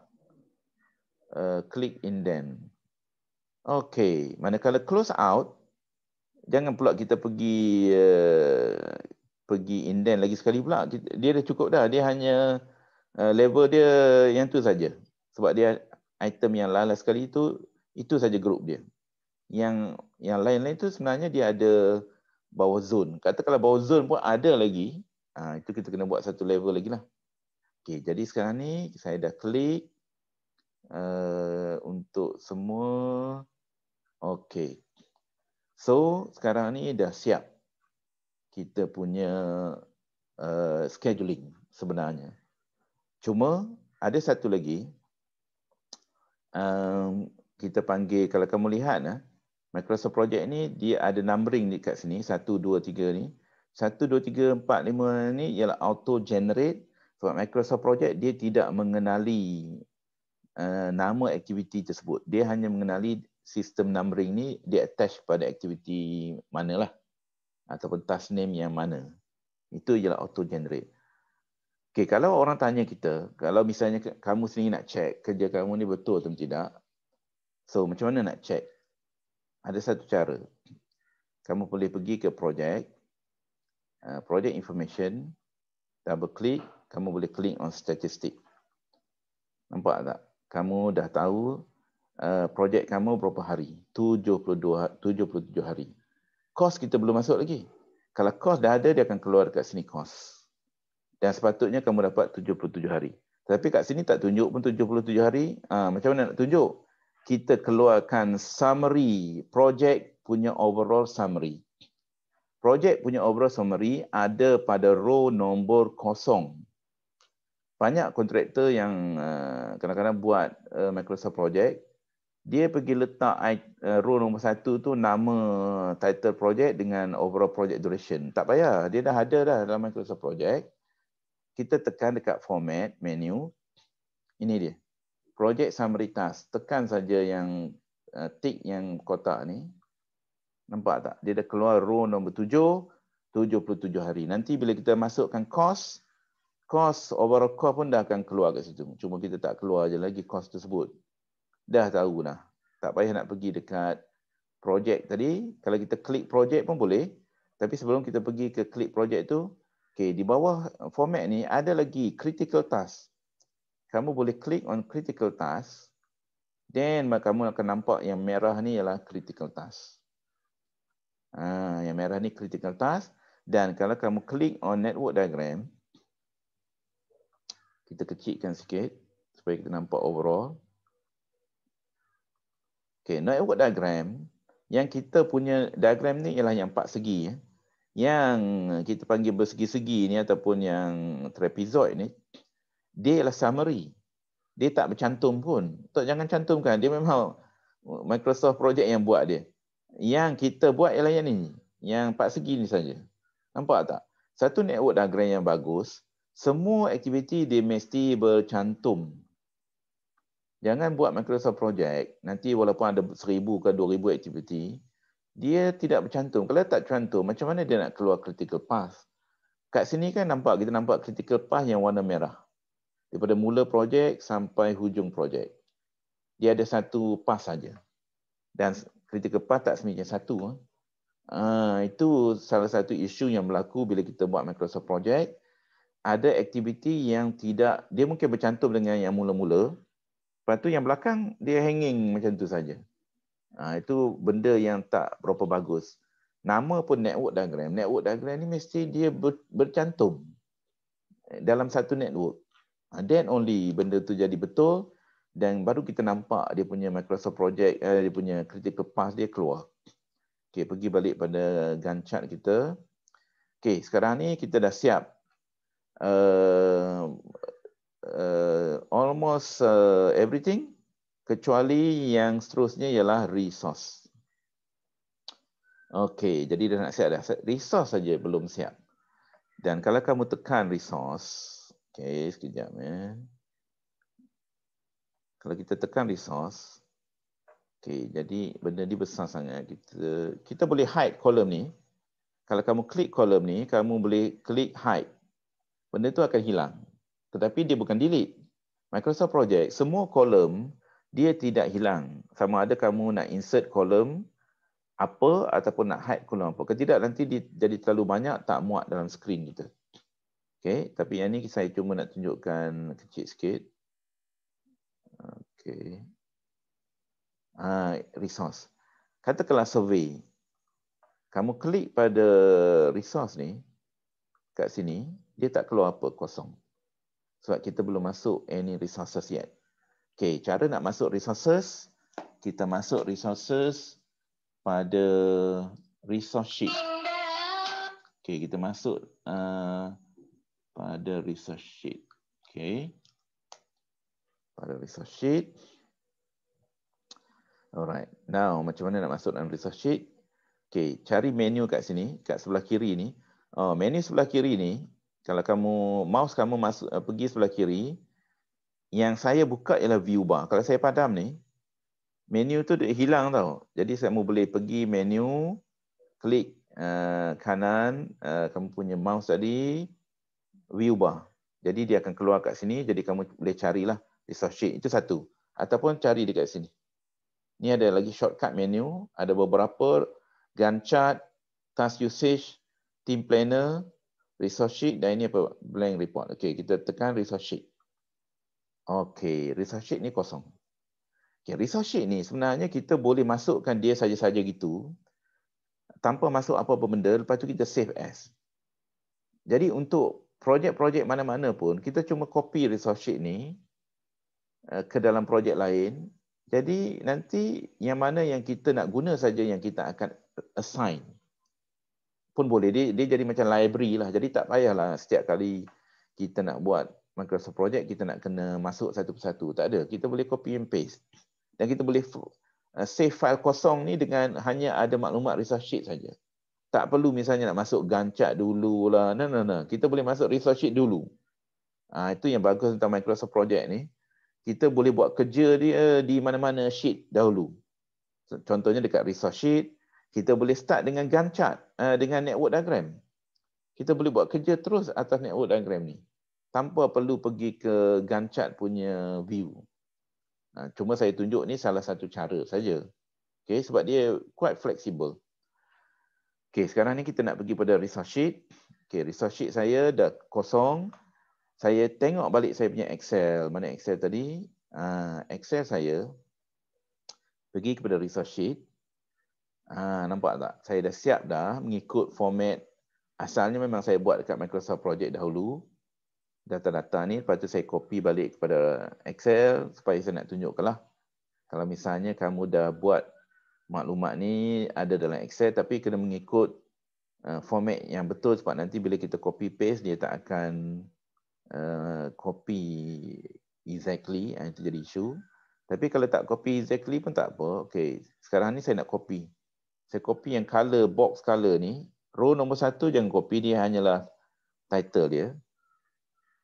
Klik indent. Okey, manakala close out, jangan pula kita pergi indent lagi sekali pula. Dia dah cukup dah. Dia hanya level dia yang tu saja. Sebab dia item yang last sekali itu saja group dia. Yang lain-lain tu sebenarnya dia ada bawah zone. Kata kalau bawah zone pun ada lagi, itu kita kena buat satu level lagi lah. Okey, jadi sekarang ni saya dah klik untuk semua. Okey. So, sekarang ni dah siap kita punya scheduling sebenarnya. Cuma ada satu lagi, kita panggil, kalau kamu lihat, Microsoft Project ni dia ada numbering dekat sini, 1, 2, 3 ni. 1, 2, 3, 4, 5 ni ialah auto generate. Sebab Microsoft Project dia tidak mengenali nama aktiviti tersebut. Dia hanya mengenali sistem numbering ni dia attach pada aktiviti manalah ataupun task name yang mana. Itu ialah auto generate. Okey, kalau orang tanya kita, kalau misalnya kamu sendiri nak check kerja kamu ni betul atau tidak. So, macam mana nak check? Ada satu cara. Kamu boleh pergi ke project, project information, double click, kamu boleh click on statistic. Nampak tak? Kamu dah tahu projek kamu berapa hari? 77 hari. Kos kita belum masuk lagi. Kalau kos dah ada, dia akan keluar kat sini kos. Dan sepatutnya kamu dapat 77 hari. Tapi kat sini tak tunjuk pun 77 hari. Macam mana nak tunjuk? Kita keluarkan summary. Projek punya overall summary. Projek punya overall summary ada pada row nombor 0. Banyak kontraktor yang kadang-kadang buat Microsoft Project, dia pergi letak row nombor 1 tu nama title project dengan overall project duration. Tak payah, dia dah ada dah dalam Microsoft Project. Kita tekan dekat format, menu. Ini dia. Project Summary Task. Tekan saja yang tick yang kotak ni. Nampak tak? Dia dah keluar row nombor 7, 77 hari. Nanti bila kita masukkan cost, overall cost pun dah akan keluar kat situ. Cuma kita tak keluar je lagi cost tersebut. Dah tahu dah. Tak payah nak pergi dekat project tadi. Kalau kita klik project pun boleh. Tapi sebelum kita pergi ke klik project tu, okay, di bawah format ni ada lagi critical task. Kamu boleh klik on critical task. Then kamu akan nampak yang merah ni ialah critical task. Yang merah ni critical task. Dan kalau kamu klik on network diagram, Kita kecilkan sikit supaya kita nampak overall. Okay, network diagram. Yang kita punya diagram ni ialah yang 4 segi. Yang kita panggil bersegi-segi ni ataupun yang trapezoid ni, dia ialah summary. Dia tak bercantum pun. Tak, jangan cantumkan. Dia memang Microsoft Project yang buat dia. Yang kita buat ialah yang ni. Yang 4 segi ni saja. Nampak tak? Satu network diagram yang bagus, semua aktiviti dia mesti bercantum. Jangan buat Microsoft Project, nanti walaupun ada 1,000 ke 2,000 aktiviti, dia tidak bercantum. Kalau tak cantum, macam mana dia nak keluar critical path? Kat sini kan kita nampak critical path yang warna merah. Daripada mula projek sampai hujung projek. Dia ada satu path saja. Dan critical path tak semestinya satu. Itu salah satu isu yang berlaku bila kita buat Microsoft Project. Ada aktiviti yang tidak, dia mungkin bercantum dengan yang mula-mula. Lepas tu yang belakang dia hanging macam tu saja. Itu benda yang tak berapa bagus. Nama pun network diagram. Network diagram ni mesti dia bercantum dalam satu network. Then only benda tu jadi betul dan baru kita nampak dia punya Microsoft Project, dia punya critical path dia keluar. Okay, pergi balik pada Gantt chart kita. Okay, sekarang ni kita dah siap. Almost everything kecuali yang seterusnya ialah resource. Okey, jadi dah nak siap dah. Resource saja belum siap. Dan kalau kamu tekan resource, okey, sekejap ya. Kalau kita tekan resource, okey, jadi benda ni besar sangat. Kita boleh hide kolom ni. Kalau kamu klik kolom ni, kamu boleh klik hide. Benda tu akan hilang. Tetapi dia bukan delete. Microsoft Project, semua kolom dia tidak hilang. Sama ada kamu nak insert kolom apa ataupun nak hide kolom apa. Kalau tidak, nanti dia jadi terlalu banyak, tak muat dalam skrin kita. Okay, tapi yang ni saya cuma nak tunjukkan kecil sikit. Okay. Resource. Katakanlah survey. Kamu klik pada resource ni, kat sini, dia tak keluar apa, kosong. Sebab kita belum masuk any resources yet. Okay, cara nak masuk resources, kita masuk resources pada resource sheet. Okay, kita masuk pada resource sheet. Okay. Pada resource sheet. Alright. Now, macam mana nak masuk dalam resource sheet? Okay, cari menu kat sini, kat sebelah kiri ni. Menu sebelah kiri ni, kalau mouse kamu pergi sebelah kiri, yang saya buka ialah view bar. Kalau saya padam ni, menu tu dia hilang tau. Jadi saya boleh pergi menu, klik kanan, kamu punya mouse tadi, view bar. Jadi dia akan keluar kat sini, jadi kamu boleh carilah resource sheet. Itu satu. Ataupun cari dekat sini. Ni ada lagi shortcut menu, ada beberapa Gantt chart, task usage, team planner, resource sheet dan ini apa? Blank report. Okey, kita tekan resource sheet. Okey, resource sheet ni kosong. Okey, resource sheet ni sebenarnya kita boleh masukkan dia saja-saja gitu tanpa masuk apa-apa benda, lepas tu kita save as. Jadi untuk projek-projek mana-mana pun kita cuma copy resource sheet ni ke dalam projek lain. Jadi nanti yang mana yang kita nak guna saja yang kita akan assign pun boleh. Dia jadi macam library lah. Jadi tak payahlah setiap kali kita nak buat Microsoft Project, kita nak kena masuk satu persatu. Tak ada. Kita boleh copy and paste. Dan kita boleh save file kosong ni dengan hanya ada maklumat resource sheet saja. Tak perlu misalnya nak masuk Gantt chart dulu lah. No. Kita boleh masuk resource sheet dulu. Itu yang bagus tentang Microsoft Project ni. Kita boleh buat kerja dia di mana-mana sheet dahulu. Contohnya dekat resource sheet, kita boleh start dengan Gantt chart, dengan network diagram. Kita boleh buat kerja terus atas network diagram ni. Tanpa perlu pergi ke Gantt chart punya view. Cuma saya tunjuk ni salah satu cara saja. Okay, sebab dia quite flexible. Okay, sekarang ni kita nak pergi pada resource sheet. Okay, resource sheet saya dah kosong. Saya tengok balik saya punya Excel. Mana Excel tadi? Excel saya. Pergi kepada resource sheet. Nampak tak? Saya dah siap dah mengikut format. Asalnya memang saya buat dekat Microsoft Project dahulu. data-data ni, lepas tu saya copy balik kepada Excel supaya saya nak tunjukkan lah. Kalau misalnya kamu dah buat maklumat ni ada dalam Excel tapi kena mengikut format yang betul sebab nanti bila kita copy paste dia tak akan copy exactly, itu jadi isu. Tapi kalau tak copy exactly pun tak apa. Okay, sekarang ni saya nak copy. Saya copy yang color, box color ni. Row nombor 1 jangan copy, dia hanyalah title dia.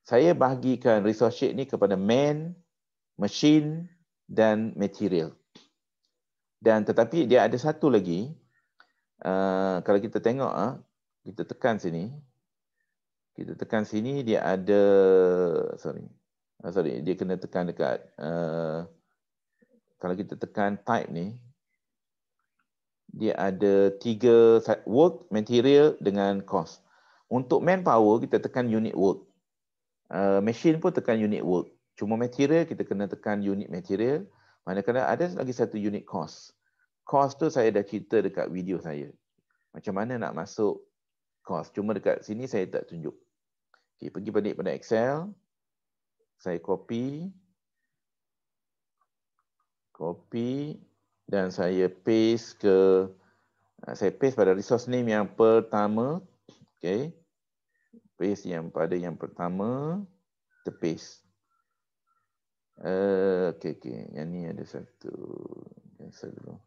Saya bahagikan resource sheet ni kepada man, machine dan material. Dan tetapi dia ada satu lagi. Kalau kita tengok, kita tekan sini. Kita tekan sini dia ada, sorry, dia kena tekan dekat, kalau kita tekan type ni, dia ada 3 work, material dengan cost. Untuk manpower kita tekan unit work. Machine pun tekan unit work. Cuma material kita kena tekan unit material. Manakala ada lagi satu unit cost. Cost tu saya dah cerita dekat video saya. Macam mana nak masuk cost. Cuma dekat sini saya tak tunjuk. Okay, pergi balik pada Excel. Saya copy. Dan saya paste ke, saya paste pada resource name yang pertama. Okay. Paste yang pada yang pertama. Kita paste. Okay. Yang ni ada satu. Cancel dulu.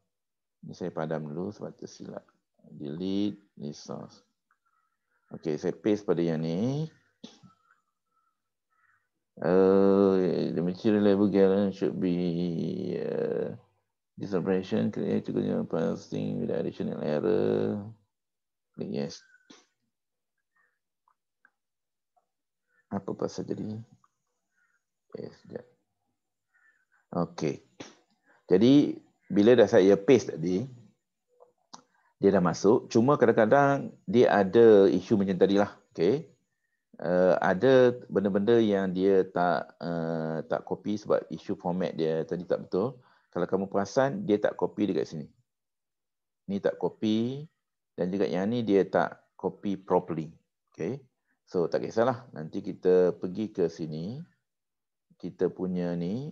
Ini saya padam dulu sebab tersilap. Delete resource. Okay, saya paste pada yang ni. The material level gallon should be this operation create to continue passing with additional error. Click yes. Apa pasal jadi? Yes, sekejap. Okay. Jadi, bila dah saya paste tadi, dia dah masuk. Cuma kadang-kadang dia ada isu macam tadi lah. Okay. Ada benda-benda yang dia tak copy sebab isu format dia tadi tak betul. Kalau kamu perasan, dia tak copy dekat sini. Ni tak copy. Dan juga yang ni dia tak copy properly. Okay. So, tak kisahlah. Nanti kita pergi ke sini. Kita punya ni.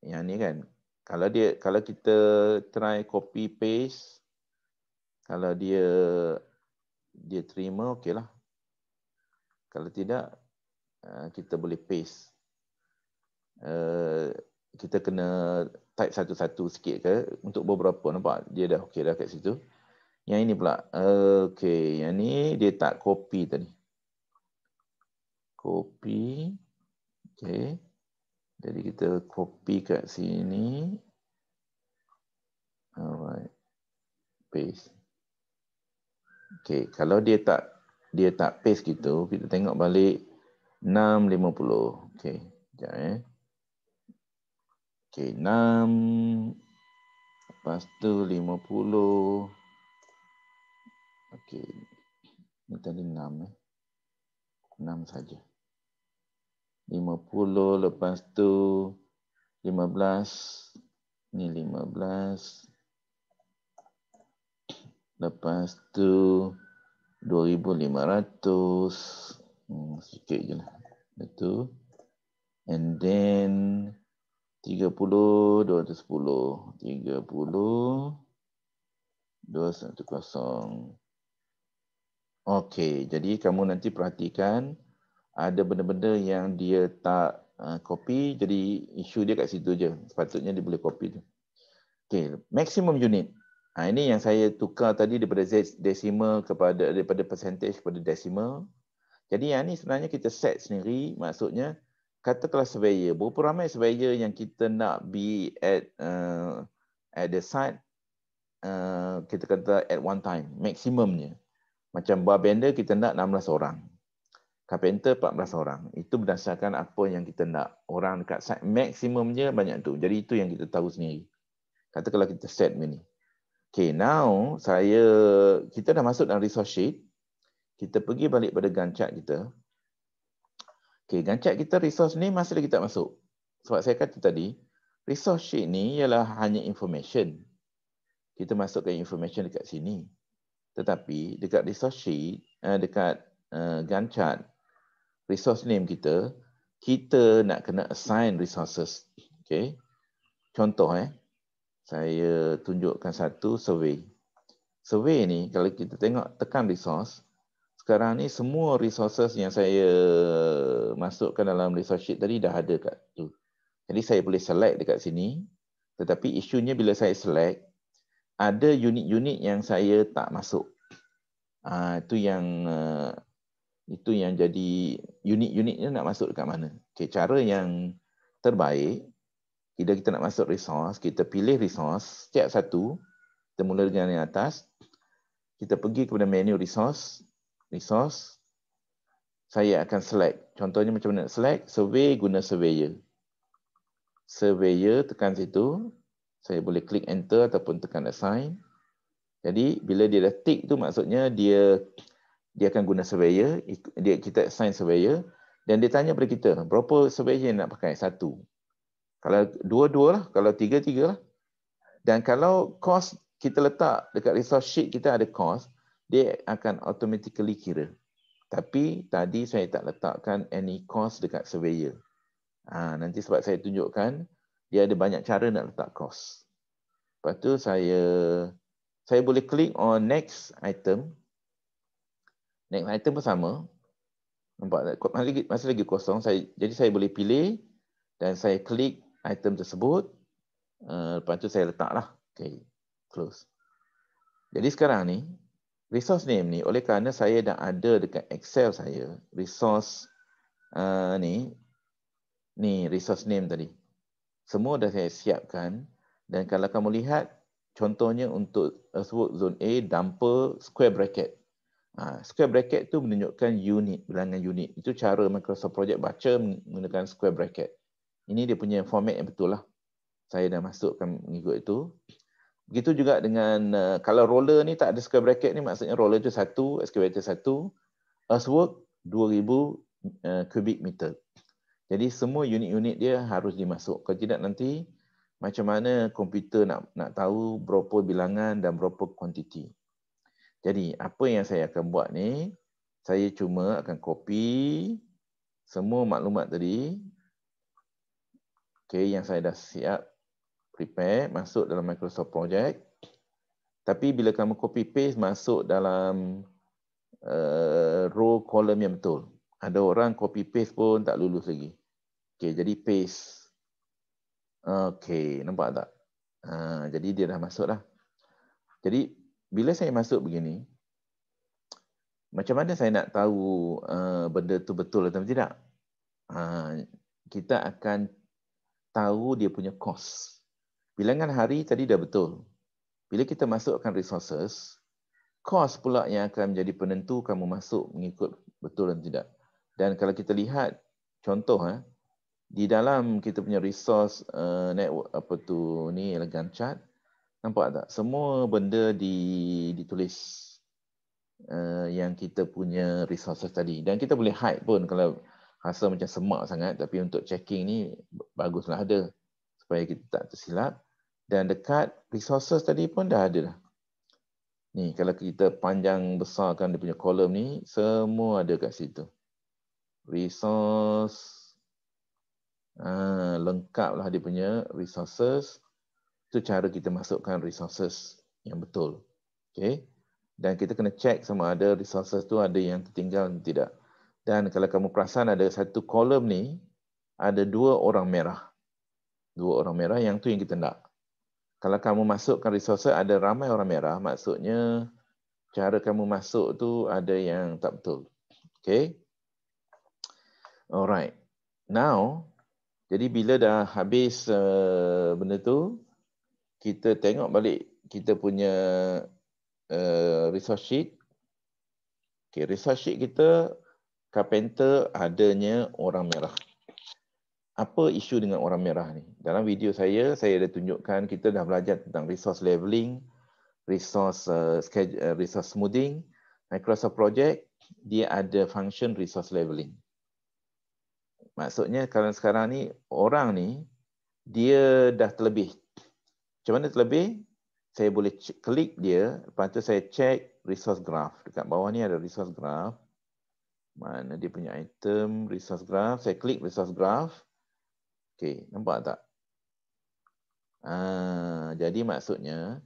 Yang ni kan. Kalau kita try copy paste. Kalau dia terima, okey lah. Kalau tidak, kita boleh paste. Kita kena type satu-satu sikit ke untuk beberapa. Nampak? Dia dah okey dah kat situ. Yang ini pula. Okey, yang ni dia tak copy tadi. Copy. Okey. Jadi kita copy kat sini. Alright. Paste. Okey, kalau dia tak paste gitu, kita tengok balik 650. Okey, sekejap Okey, 6. Lepas tu 50. Okey. Ni tadi 6 6 saja. 50 lepas tu 15. Ni 15. Lepas tu 2500. Sikit je lah. Itu. And then 30, 210. 30, 210. Okey, jadi kamu nanti perhatikan ada benda-benda yang dia tak copy, jadi isu dia kat situ je. Sepatutnya dia boleh copy tu. Okey, maximum unit. Ini yang saya tukar tadi daripada decimal daripada percentage kepada decimal. Jadi yang ni sebenarnya kita set sendiri, maksudnya katakanlah surveyor, berapa ramai surveyor yang kita nak be at the site, kita kata at one time, maksimumnya. Macam barbender kita nak 16 orang. Carpenter 14 orang. Itu berdasarkan apa yang kita nak. Orang dekat site maksimumnya banyak tu. Jadi itu yang kita tahu sendiri. Katakanlah kita set ni. Okay, now kita dah masuk dalam resource sheet. Kita pergi balik pada Gantt chart kita. Okay, Gantt chart kita resource ni masih lagi tak masuk. Sebab saya kata tadi, resource sheet ni ialah hanya information. Kita masukkan information dekat sini. Tetapi dekat resource sheet, dekat Gantt chart, resource name kita, kita nak kena assign resources. Okay. Contoh saya tunjukkan satu survey. Survey ni kalau kita tengok tekan resource, sekarang ni semua resources yang saya masukkan dalam resource sheet tadi dah ada kat tu. Jadi saya boleh select dekat sini. Tetapi isunya bila saya select, ada unit-unit yang saya tak masuk. Itu yang jadi unit-unitnya nak masuk dekat mana. Okay, cara yang terbaik, bila kita nak masuk resource, kita pilih resource, setiap satu, kita mula dengan yang atas, kita pergi kepada menu resource, saya akan select. Contohnya macam mana nak select, survey guna surveyor. Surveyor tekan situ, saya boleh klik enter ataupun tekan assign. Jadi bila dia dah tick tu maksudnya dia akan guna surveyor, kita assign surveyor dan dia tanya pada kita, berapa surveyor yang nak pakai? 1. Kalau 2 lah, kalau 3 lah. Dan kalau cost kita letak dekat resource sheet kita ada cost, dia akan automatically kira. Tapi tadi saya tak letakkan any cost dekat surveyor. Nanti sebab saya tunjukkan, dia ada banyak cara nak letak cost. Lepas tu saya boleh klik on next item. Next item pun sama. Nampak tak? Masih lagi kosong. Jadi saya boleh pilih dan saya klik item tersebut. Lepas tu saya letaklah. Okay, close. Jadi sekarang ni, resource name ni, oleh kerana saya dah ada dekat Excel saya, resource ni resource name tadi. Semua dah saya siapkan. Dan kalau kamu lihat, contohnya untuk Earthwork Zone A, dumper square bracket. Square bracket tu menunjukkan unit, bilangan unit. Itu cara Microsoft Project baca menggunakan square bracket. Ini dia punya format yang betul lah. Saya dah masukkan mengikut itu. Begitu juga dengan, kalau roller ni tak ada square bracket ni, maksudnya roller tu 1, excavator 1, earthwork 2000 cubic meter. Jadi semua unit-unit dia harus dimasuk. Kalau tidak nanti, macam mana komputer nak tahu berapa bilangan dan berapa kuantiti. Jadi apa yang saya akan buat ni, saya cuma akan copy semua maklumat tadi. Okay, yang saya dah siap, prepare, masuk dalam Microsoft Project. Tapi bila kamu copy paste, masuk dalam row column yang betul. Ada orang copy paste pun tak lulus lagi. Okay, jadi paste. Okay, nampak tak? Jadi dia dah masuk dah. Jadi bila saya masuk begini, macam mana saya nak tahu benda tu betul atau tidak? Kita akan tahu dia punya cost. Bilangan hari tadi dah betul. Bila kita masukkan resources, cost pula yang akan menjadi penentu kamu masuk mengikut betul dan tidak. Dan kalau kita lihat contoh di dalam kita punya resource network Elegant chart, nampak tak? Semua benda ditulis yang kita punya resources tadi. Dan kita boleh hide pun kalau rasa macam semak sangat, tapi untuk checking ni baguslah ada supaya kita tak tersilap. Dan dekat resources tadi pun dah ada dah. Ni kalau kita panjang besarkan dia punya kolom ni, semua ada kat situ. Resource lengkaplah dia punya resources. Itu cara kita masukkan resources yang betul. Okay. Dan kita kena check sama ada resources tu ada yang tertinggal atau tidak. Dan kalau kamu perasan ada satu kolom ni, ada 2 orang merah. 2 orang merah, yang tu yang kita nak. Kalau kamu masukkan resources ada ramai orang merah, maksudnya cara kamu masuk tu ada yang tak betul. Okay. Alright. Now, jadi bila dah habis benda tu, kita tengok balik kita punya resource sheet. Okay, resource sheet kita, carpenter adanya orang merah. Apa isu dengan orang merah ni? Dalam video saya dah tunjukkan kita dah belajar tentang resource leveling, resource smoothing. Microsoft Project, dia ada function resource leveling. Maksudnya kalau sekarang ni, orang ni, dia dah terlebih. Macam mana terlebih? Saya boleh klik dia, lepas tu saya check resource graph. Dekat bawah ni ada resource graph. Mana dia punya item, resource graph. Saya klik resource graph. Okey, nampak tak? Jadi maksudnya,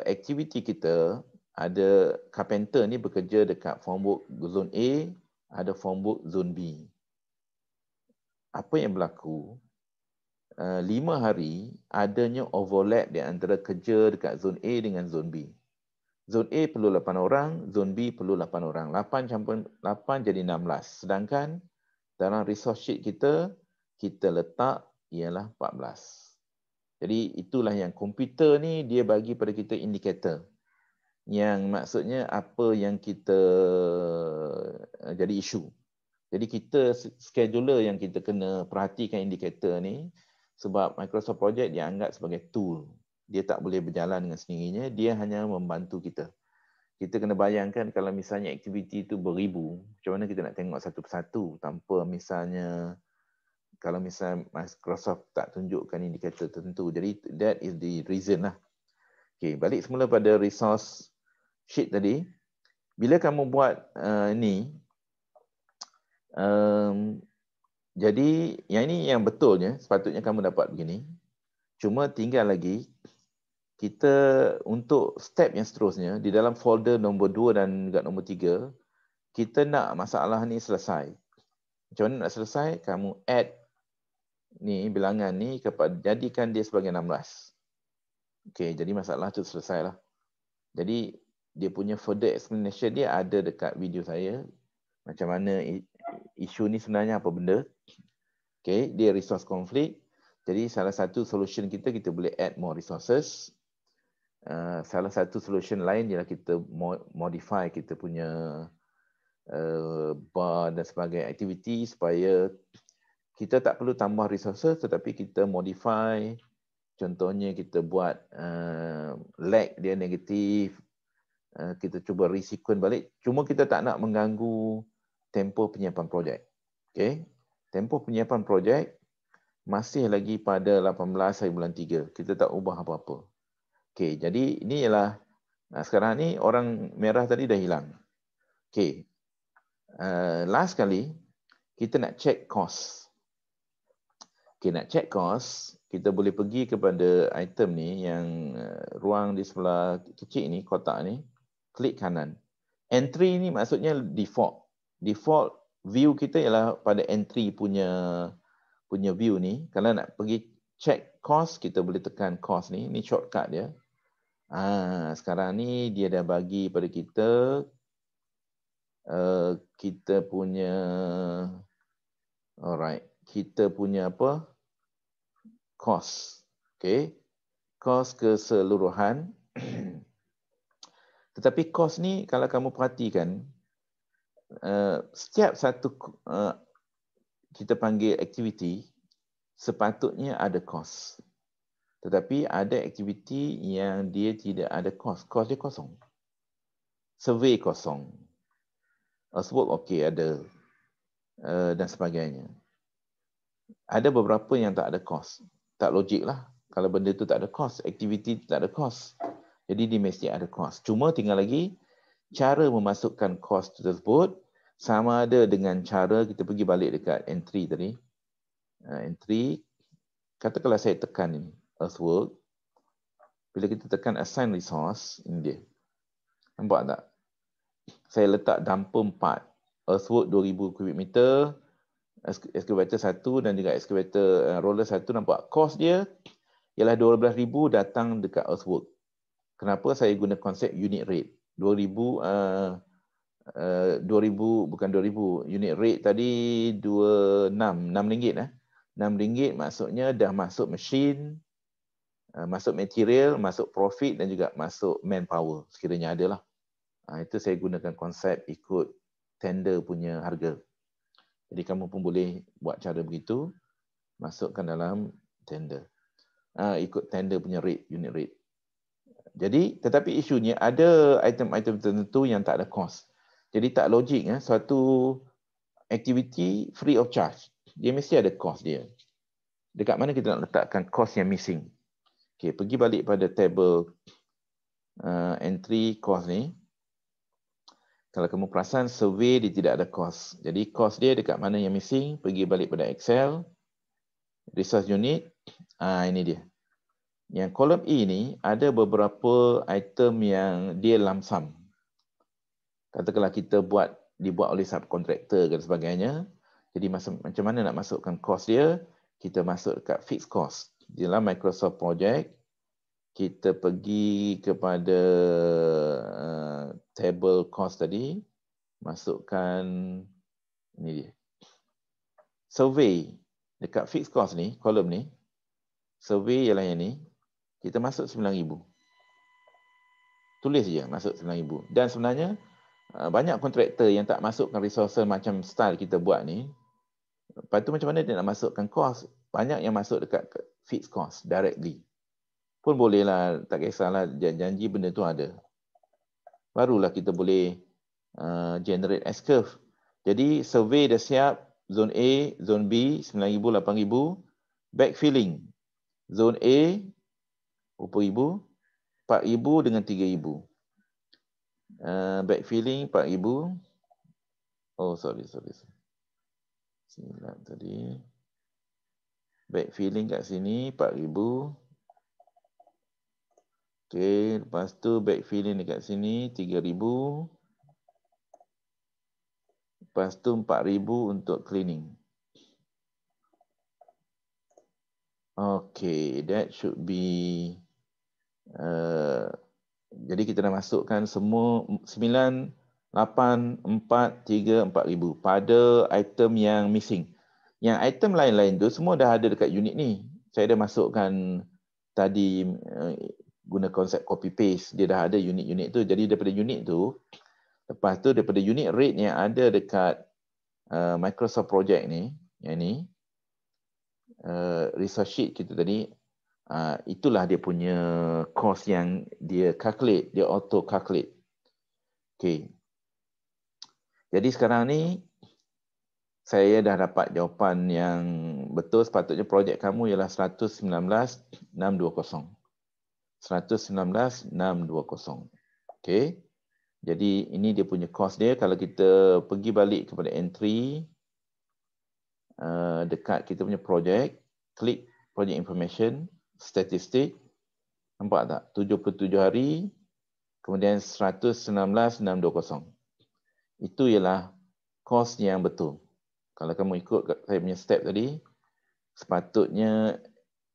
aktiviti kita ada carpenter ni bekerja dekat formwork zone A, ada formwork zone B. Apa yang berlaku? 5 hari adanya overlap di antara kerja dekat zone A dengan zone B. Zone A perlu 8 orang, zone B perlu 8 orang. 8 campur 8 jadi 16. Sedangkan dalam resource sheet kita, kita letak ialah 14. Jadi itulah yang komputer ni dia bagi pada kita indikator. Yang maksudnya apa yang kita jadi isu. Jadi kita scheduler yang kita kena perhatikan indikator ni sebab Microsoft Project dia anggap sebagai tool. Dia tak boleh berjalan dengan sendirinya, dia hanya membantu kita. Kita kena bayangkan kalau misalnya aktiviti itu beribu, macam mana kita nak tengok satu persatu tanpa misalnya kalau misalnya Microsoft tak tunjukkan indikator tertentu. Jadi that is the reason lah. Okay, balik semula pada resource sheet tadi. Bila kamu buat ni, jadi yang ini yang betulnya sepatutnya kamu dapat begini. Cuma tinggal lagi kita untuk step yang seterusnya di dalam folder nombor 2 dan juga nombor 3, kita nak masalah ni selesai. Macam mana nak selesai? Kamu add ni bilangan ni kepada jadikan dia sebagai 16. Okey, jadi masalah tu selesailah. Jadi dia punya further explanation dia ada dekat video saya. Macam mana isu ni sebenarnya apa benda. Okey, dia resource conflict. Jadi salah satu solution kita boleh add more resources. Salah satu solution lain ialah kita modify kita punya bar dan sebagainya aktiviti supaya kita tak perlu tambah resources tetapi kita modify. Contohnya kita buat lag dia negatif. Kita cuba resequence balik. Cuma kita tak nak mengganggu tempoh penyiapan projek. Okay. Tempoh penyiapan projek masih lagi pada 18 hari bulan 3. Kita tak ubah apa-apa. Okay, jadi ini ialah sekarang ni orang merah tadi dah hilang. Okay. Last kali kita nak check cost. Okay, nak check cost, kita boleh pergi kepada item ni yang ruang di sebelah kecil ni, kotak ni, klik kanan. Entry ni maksudnya default. Default view kita ialah pada entry punya view ni. Kalau nak pergi check cost, kita boleh tekan cost ni. Ni shortcut dia. Sekarang ni dia dah bagi pada kita kita punya kita punya apa? Cost. Okay. Cost keseluruhan. Tetapi cost ni kalau kamu perhatikan setiap satu kita panggil aktiviti sepatutnya ada cost. Tetapi ada aktiviti yang dia tidak ada cost. Cost dia kosong. Survey kosong. Earthwork okey ada. Dan sebagainya. Ada beberapa yang tak ada cost. Tak logik lah. Kalau benda tu tak ada cost, aktiviti tak ada cost. Jadi dia mesti ada cost. Cuma tinggal lagi cara memasukkan cost tersebut sama ada dengan cara kita pergi balik dekat entry tadi. Entry. Katakanlah saya tekan ini. Earthwork. Bila kita tekan assign resource, ini dia. Nampak tak? Saya letak dumper 4. Earthwork 2000 cubic meter, excavator 1 dan juga excavator roller 1. Nampak? Cost dia ialah 12,000 datang dekat earthwork. Kenapa saya guna konsep unit rate? 2,000 bukan 2,000. Unit rate tadi 26, RM6. RM6 maksudnya dah masuk mesin, masuk material, masuk profit dan juga masuk manpower sekiranya adalah. Itu saya gunakan konsep ikut tender punya harga. Jadi kamu pun boleh buat cara begitu, masukkan dalam tender. Ikut tender punya rate, unit rate. Jadi tetapi isunya ada item-item tertentu yang tak ada cost. Jadi tak logik suatu aktiviti free of charge. Dia mesti ada cost dia. Dekat mana kita nak letakkan cost yang missing? Okay, pergi balik pada table entry cost ni. Kalau kamu perasan, survey dia tidak ada cost. Jadi cost dia dekat mana yang missing, pergi balik pada Excel, resource unit, ini dia. Yang kolom E ni ada beberapa item yang dia lump sum. Katakanlah kita dibuat oleh subkontraktor dan sebagainya. Jadi macam mana nak masukkan cost dia? Kita masuk dekat fixed cost. Dalam Microsoft Project, kita pergi kepada table cost tadi, masukkan ini dia. Survey dekat fixed cost ni, kolom ni, survey ialah yang ni, kita masuk 9,000. Tulis je masuk 9,000. Dan sebenarnya banyak kontraktor yang tak masukkan resource macam style kita buat ni. Lepas tu macam mana dia nak masukkan cost? Banyak yang masuk dekat fixed cost directly. Pun boleh lah, tak kisahlah, janji benda tu ada. Barulah kita boleh generate S-curve. Jadi survey dah siap, zone A, zone B, 9,000, 8,000. Backfilling, zone A, berapa ribu? 4,000 dengan 3,000. Backfilling 4,000. Oh, sorry. Silap tadi. Backfilling kat sini 4,000. Okey, lepas tu backfilling dekat sini 3,000. Lepas tu 4,000 untuk cleaning. Okey, that should be jadi kita dah masukkan semua 9, 8, 4, 3, 4,000 pada item yang missing. Yang item lain-lain tu semua dah ada dekat unit ni. Saya dah masukkan tadi guna konsep copy paste. Dia dah ada unit-unit tu. Jadi daripada unit tu, lepas tu daripada unit rate yang ada dekat Microsoft Project ni, yang ni, resource sheet kita tadi, itulah dia punya cost yang dia calculate, dia auto calculate. Okay. Jadi sekarang ni saya dah dapat jawapan yang betul. Sepatutnya projek kamu ialah 119,620. 119,620. Okay. Jadi ini dia punya cost dia. Kalau kita pergi balik kepada entry dekat kita punya projek, klik project information, statistik, nampak tak? 77 hari, kemudian 119,620. Itu ialah cost yang betul. Kalau kamu ikut saya punya step tadi, sepatutnya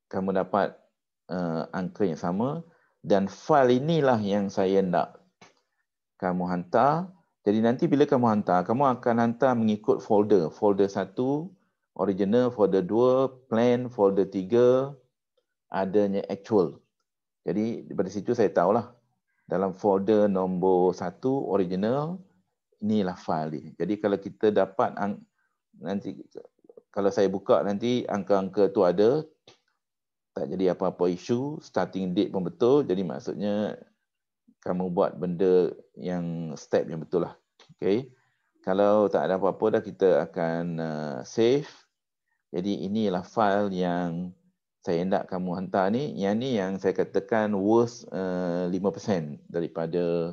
kamu dapat angka yang sama, dan file inilah yang saya nak kamu hantar. Jadi nanti bila kamu hantar, kamu akan hantar mengikut folder. Folder 1, original, folder 2, plan, folder 3, adanya actual. Jadi daripada situ saya tahulah. Dalam folder nombor 1, original, inilah file dia. Jadi kalau kita dapat nanti kalau saya buka nanti angka-angka tu ada, tak jadi apa-apa isu, starting date pun betul, jadi maksudnya kamu buat benda yang step yang betul lah. Okay. Kalau tak ada apa-apa dah, kita akan save. Jadi inilah file yang saya hendak kamu hantar ni. Yang ni yang saya katakan worth 5% daripada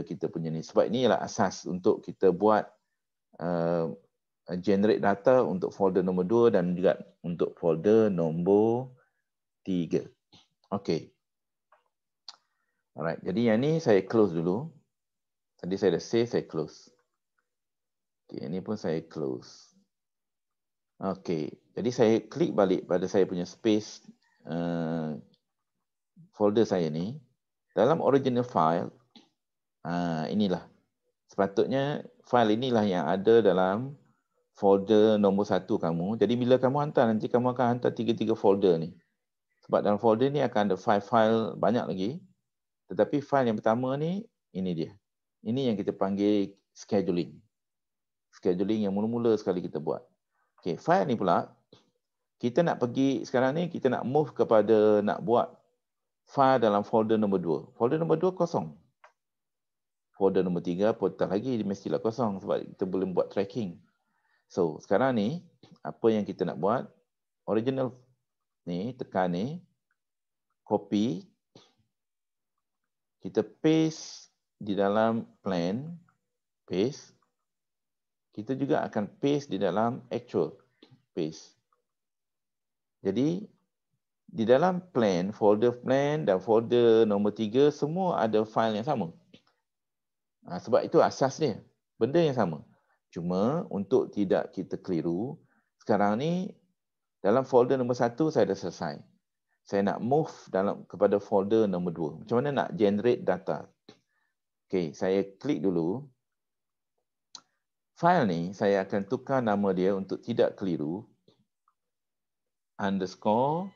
kita punya ni. Sebab ini ialah asas untuk kita buat generate data untuk folder nombor 2 dan juga untuk folder nombor 3. Okey. Alright, jadi yang ni saya close dulu. Tadi saya dah save, saya close. Okey, ini pun saya close. Okey, jadi saya klik balik pada saya punya space folder saya ni. Dalam original file, inilah. Sepatutnya file inilah yang ada dalam folder nombor 1 kamu. Jadi bila kamu hantar, nanti kamu akan hantar 3 folder ni. Sebab dalam folder ni akan ada file banyak lagi. Tetapi file yang pertama ni, ini dia. Ini yang kita panggil scheduling. Scheduling yang mula-mula sekali kita buat. Okay, file ni pula, kita nak pergi, sekarang ni kita nak move kepada nak buat file dalam folder nombor 2. Folder nombor 2 kosong. Folder nombor 3 pun tak lagi, mestilah kosong sebab kita boleh buat tracking. So, sekarang ni, apa yang kita nak buat, original ni, tekan ni, copy, kita paste di dalam plan, paste. Kita juga akan paste di dalam actual, paste. Jadi, di dalam plan, folder plan dan folder nombor 3, semua ada file yang sama. Sebab itu asas dia. Benda yang sama. Cuma untuk tidak kita keliru, sekarang ni dalam folder nombor 1 saya dah selesai. Saya nak move kepada folder nombor 2. Macam mana nak generate data? Okey, saya klik dulu. File ni saya akan tukar nama dia untuk tidak keliru. Underscore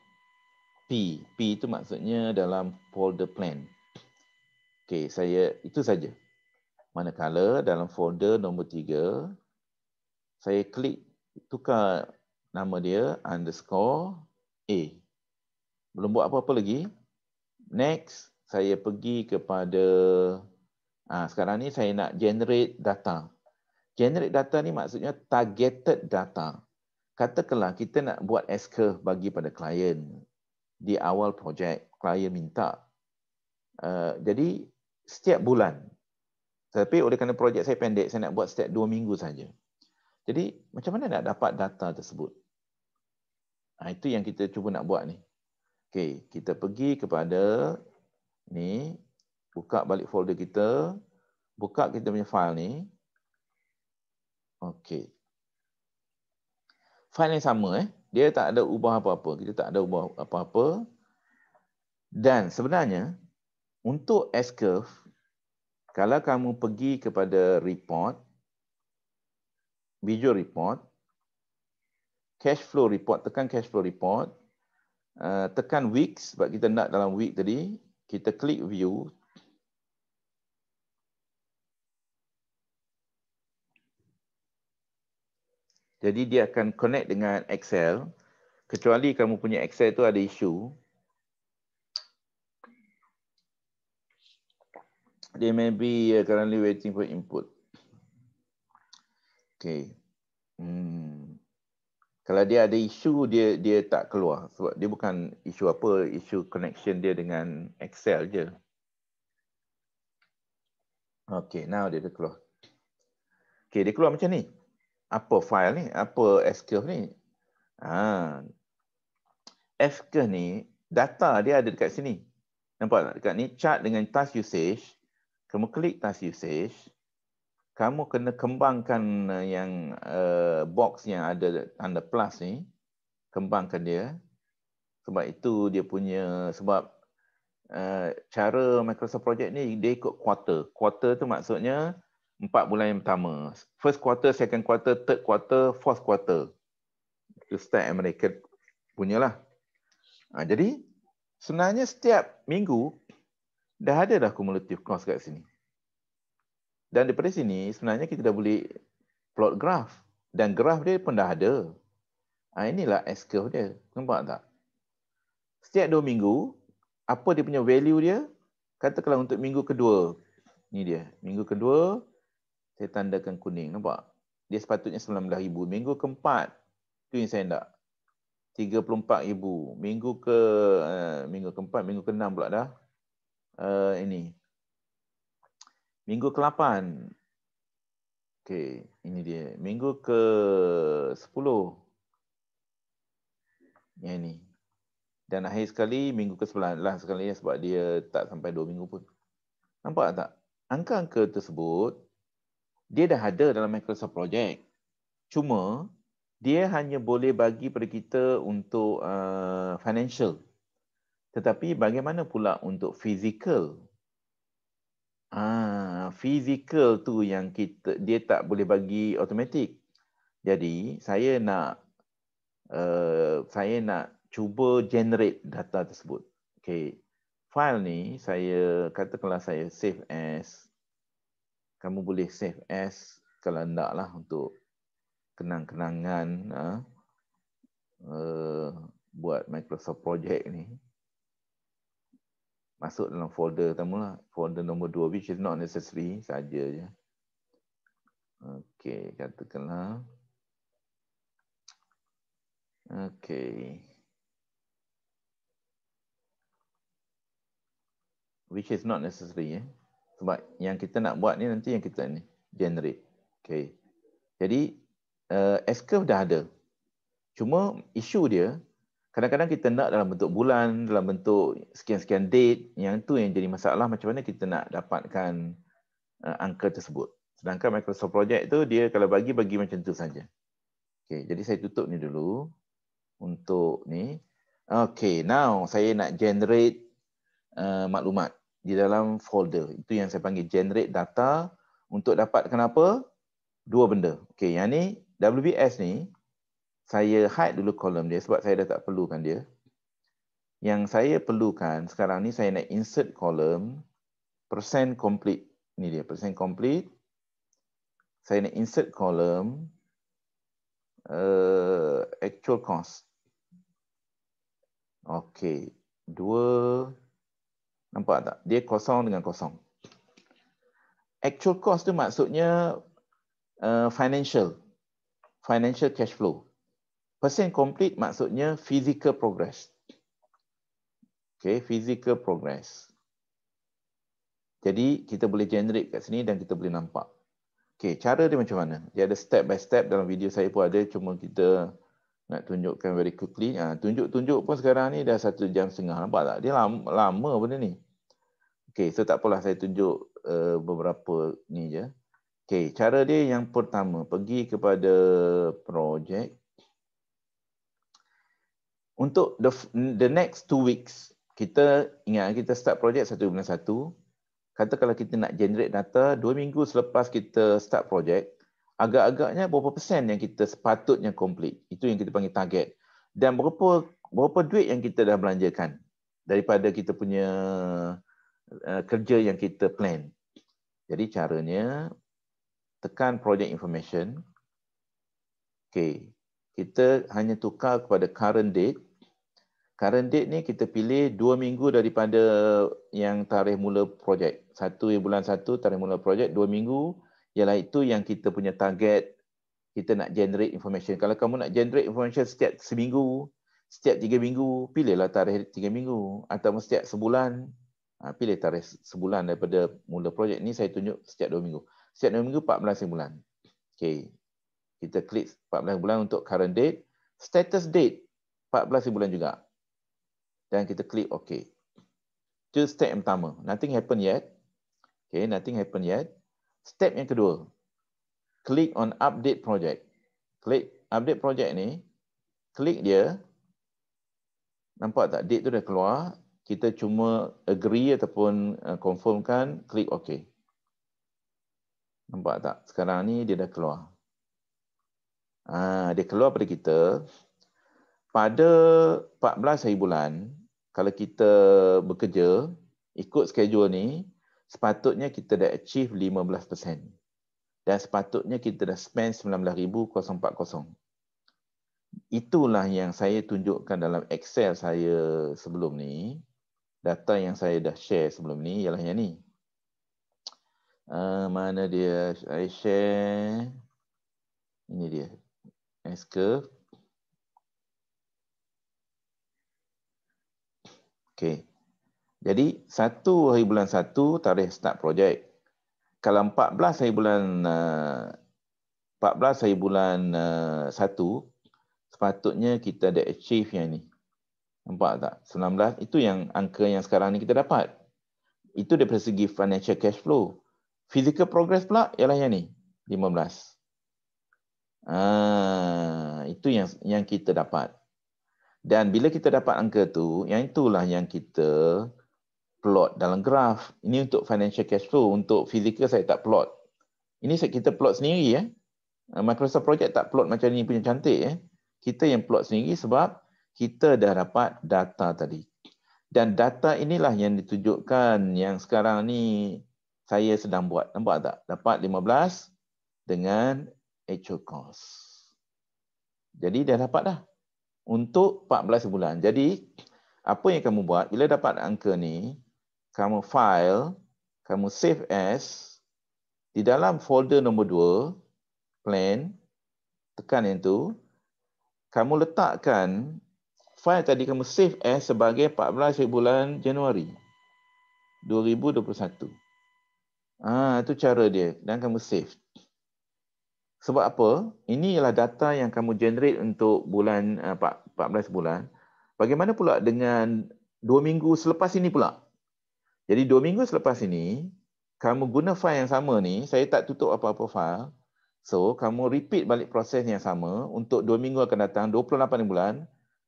P. P itu maksudnya dalam folder plan. Okey, itu saja. Manakala dalam folder nombor 3, saya klik tukar nama dia underscore A. Belum buat apa-apa lagi. Next, saya pergi kepada sekarang ni saya nak generate data. Generate data ni maksudnya targeted data. Katakanlah kita nak buat S-curve bagi pada klien di awal projek, klien minta. Jadi setiap bulan. Tapi oleh kerana projek saya pendek, saya nak buat setiap 2 minggu saja. Jadi macam mana nak dapat data tersebut? Itu yang kita cuba nak buat ni. Okey, kita pergi kepada ni, buka balik folder kita, buka kita punya file ni. Okey. File yang sama dia tak ada ubah apa-apa. Kita tak ada ubah apa-apa. Dan sebenarnya untuk S-curve, kalau kamu pergi kepada report, visual report, cash flow report, tekan cash flow report, tekan weeks sebab kita nak dalam week tadi, kita klik view. Jadi dia akan connect dengan Excel, kecuali kamu punya Excel tu ada isu. They may be currently waiting for input. Okay. Kalau dia ada isu, dia tak keluar. Sebab dia bukan isu apa, isu connection dia dengan Excel je. Okay, now dia dah keluar. Okay, dia keluar macam ni. Apa file ni? Apa S-curve ni? S-curve ni, data dia ada dekat sini. Nampak tak? Dekat ni, chart dengan task usage. Kamu klik task usage. Kamu kena kembangkan yang box yang ada tanda plus ni. Kembangkan dia. Sebab itu dia punya, sebab cara Microsoft Project ni, dia ikut quarter. Quarter tu maksudnya 4 bulan yang pertama. First quarter, second quarter, third quarter, fourth quarter. Itu style American punya lah. Jadi, sebenarnya setiap minggu, dah ada dah cumulative cost kat sini. Dan daripada sini, sebenarnya kita dah boleh plot graph. Dan graph dia pun dah ada. Inilah S-curve dia. Nampak tak? Setiap 2 minggu, apa dia punya value dia? Katakanlah untuk minggu kedua. Ni dia. Minggu kedua, saya tandakan kuning. Nampak? Dia sepatutnya 19,000. Minggu keempat, tu yang saya nak. 34,000. Minggu keempat, minggu ke-6 pula dah. Ini. Minggu ke-8. Okey, ini dia. Minggu ke-10. Yang ini. Dan akhir sekali, minggu ke-9 lah sekali sebab dia tak sampai 2 minggu pun. Nampak tak? Angka-angka tersebut, dia dah ada dalam Microsoft Project. Cuma, dia hanya boleh bagi pada kita untuk financial. Tetapi bagaimana pula untuk physical? Physical tu yang dia tak boleh bagi automatic. Jadi, saya nak cuba generate data tersebut. Okay. File ni, katakanlah saya save as. Kamu boleh save as kalau nak lah untuk kenang-kenangan buat Microsoft Project ni. Masuk dalam folder pertama lah. Folder nombor 2, which is not necessary saja je. Okay, katakanlah. Okay. Which is not necessary. Sebab yang kita nak buat ni nanti yang kita ni generate. Okay. Jadi S-curve dah ada. Cuma isu dia, kadang-kadang kita nak dalam bentuk bulan, dalam bentuk sekian-sekian date, yang tu yang jadi masalah macam mana kita nak dapatkan angka tersebut. Sedangkan Microsoft Project tu dia kalau bagi macam tu saja. Okay, jadi saya tutup ni dulu untuk ni. Okay, now saya nak generate maklumat di dalam folder. Itu yang saya panggil generate data untuk dapatkan apa? Dua benda. Okay, yang ni WBS ni saya hide dulu kolom dia sebab saya dah tak perlukan dia. Yang saya perlukan sekarang ni saya nak insert kolom percent complete. Ni dia percent complete. Saya nak insert kolom actual cost. Okey, dua, nampak tak? Dia kosong dengan kosong. Actual cost tu maksudnya financial cash flow. Percent complete maksudnya physical progress. Okay, physical progress. Jadi kita boleh generate kat sini dan kita boleh nampak. Okay, cara dia macam mana? Dia ada step by step, dalam video saya pun ada, cuma kita nak tunjukkan very quickly. Tunjuk-tunjuk pun sekarang ni dah 1.5 jam. Nampak tak? Dia lama benda ni. Okay, so tak apalah saya tunjuk beberapa ni je. Okay, cara dia yang pertama, pergi kepada project. Untuk the next 2 weeks, kita ingat kita start project 1 bulan 1. Kata kalau kita nak generate data 2 minggu selepas kita start project, agak-agaknya berapa persen yang kita sepatutnya complete. Itu yang kita panggil target. Dan berapa duit yang kita dah belanjakan daripada kita punya kerja yang kita plan. Jadi caranya tekan project information. Okay, kita hanya tukar kepada current date. Current date ni kita pilih 2 minggu daripada yang tarikh mula projek. 1 bulan 1 tarikh mula projek, 2 minggu ialah itu yang kita punya target kita nak generate information. Kalau kamu nak generate information setiap seminggu, setiap 3 minggu, pilihlah tarikh 3 minggu. Atau setiap sebulan, pilih tarikh sebulan daripada mula projek ni. Saya tunjuk setiap 2 minggu. Setiap 2 minggu 14 bulan. Okay. Kita klik 14 bulan untuk current date. Status date 14 bulan juga. Dan kita klik OK. Itu step yang pertama. Nothing happen yet. Okay, nothing happen yet. Step yang kedua. Klik on update project. Klik update project ni. Klik dia. Nampak tak? Date tu dah keluar. Kita cuma agree ataupun confirmkan. Klik OK. Nampak tak? Sekarang ni dia dah keluar. Dia keluar pada kita. Pada 14 hari bulan, kalau kita bekerja, ikut schedule ni, sepatutnya kita dah achieve 15%. Dan sepatutnya kita dah spend 19,040. Itulah yang saya tunjukkan dalam Excel saya sebelum ni. Data yang saya dah share sebelum ni ialah yang ni. Mana dia? Saya share. Ini dia. S-curve. Okay. Jadi 1 hari bulan 1 tarikh start projek. Kalau 14 hari bulan 1 sepatutnya kita ada achieve yang ni. Nampak tak? 19 itu yang angka yang sekarang ni kita dapat. Itu daripada segi financial cash flow. Physical progress pula ialah yang ni, 15. Itu yang kita dapat. Dan bila kita dapat angka tu, yang itulah yang kita plot dalam graf. Ini untuk financial cash flow. Untuk physical saya tak plot. Ini kita plot sendiri. Microsoft Project tak plot macam ni punya cantik. Kita yang plot sendiri sebab kita dah dapat data tadi. Dan data inilah yang ditunjukkan yang sekarang ni saya sedang buat. Nampak tak? Dapat 15 dengan actual cost. Jadi dah dapat dah. Untuk 14 bulan. Jadi, apa yang kamu buat, bila dapat angka ni, kamu file, kamu save as, di dalam folder nombor 2, plan, tekan yang tu, kamu letakkan file tadi kamu save as sebagai 14 bulan Januari 2021. Itu cara dia dan kamu save. Sebab apa? Ini ialah data yang kamu generate untuk bulan 14 bulan. Bagaimana pula dengan 2 minggu selepas ini pula? Jadi 2 minggu selepas ini, kamu guna file yang sama ni, saya tak tutup apa-apa file. So, kamu repeat balik proses yang sama untuk 2 minggu akan datang, 28 bulan.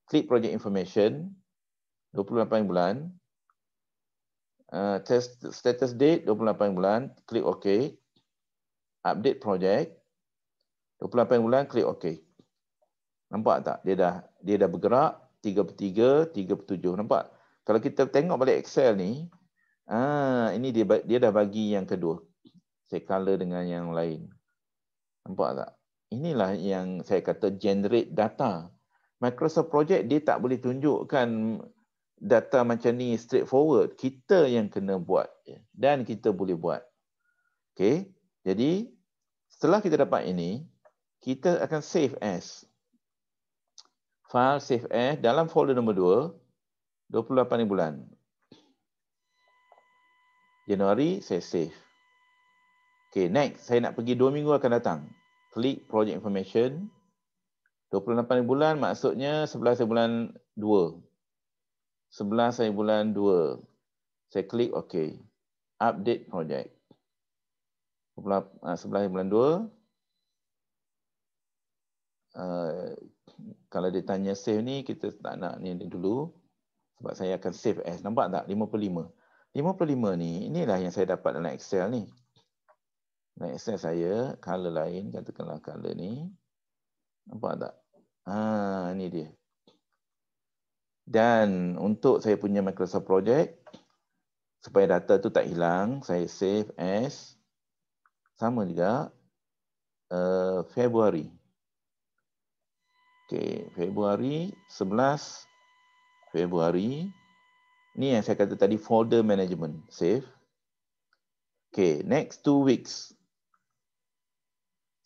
Klik project information, 28 bulan. Test status date, 28 bulan. Klik OK. Update project. 28 bulan, klik OK. Nampak tak? Dia dah bergerak 3/3, 3/7. Nampak? Kalau kita tengok balik Excel ni, ini dia dah bagi yang kedua. Saya color dengan yang lain. Nampak tak? Inilah yang saya kata generate data. Microsoft Project dia tak boleh tunjukkan data macam ni straightforward. Kita yang kena buat dan kita boleh buat. Okey. Jadi setelah kita dapat ini, kita akan save as. File save as dalam folder nombor 2, 28 bulan. Januari saya save. Okey, next saya nak pergi 2 minggu akan datang. Klik project information. 28 bulan maksudnya 11 bulan 2. 11 bulan 2. Saya klik OK. Update project. 11 bulan 2. Kalau dia tanya save ni, kita tak nak ni dulu. Sebab saya akan save as. Nampak tak? 55. 55 ni, inilah yang saya dapat dalam Excel ni. Dalam Excel saya, color lain, katakanlah color ni. Nampak tak? Ini dia. Dan untuk saya punya Microsoft Project, supaya data tu tak hilang, saya save as sama juga Februari. Okey, Februari 11 Februari. Ni yang saya kata tadi folder management, save. Okey, next 2 weeks.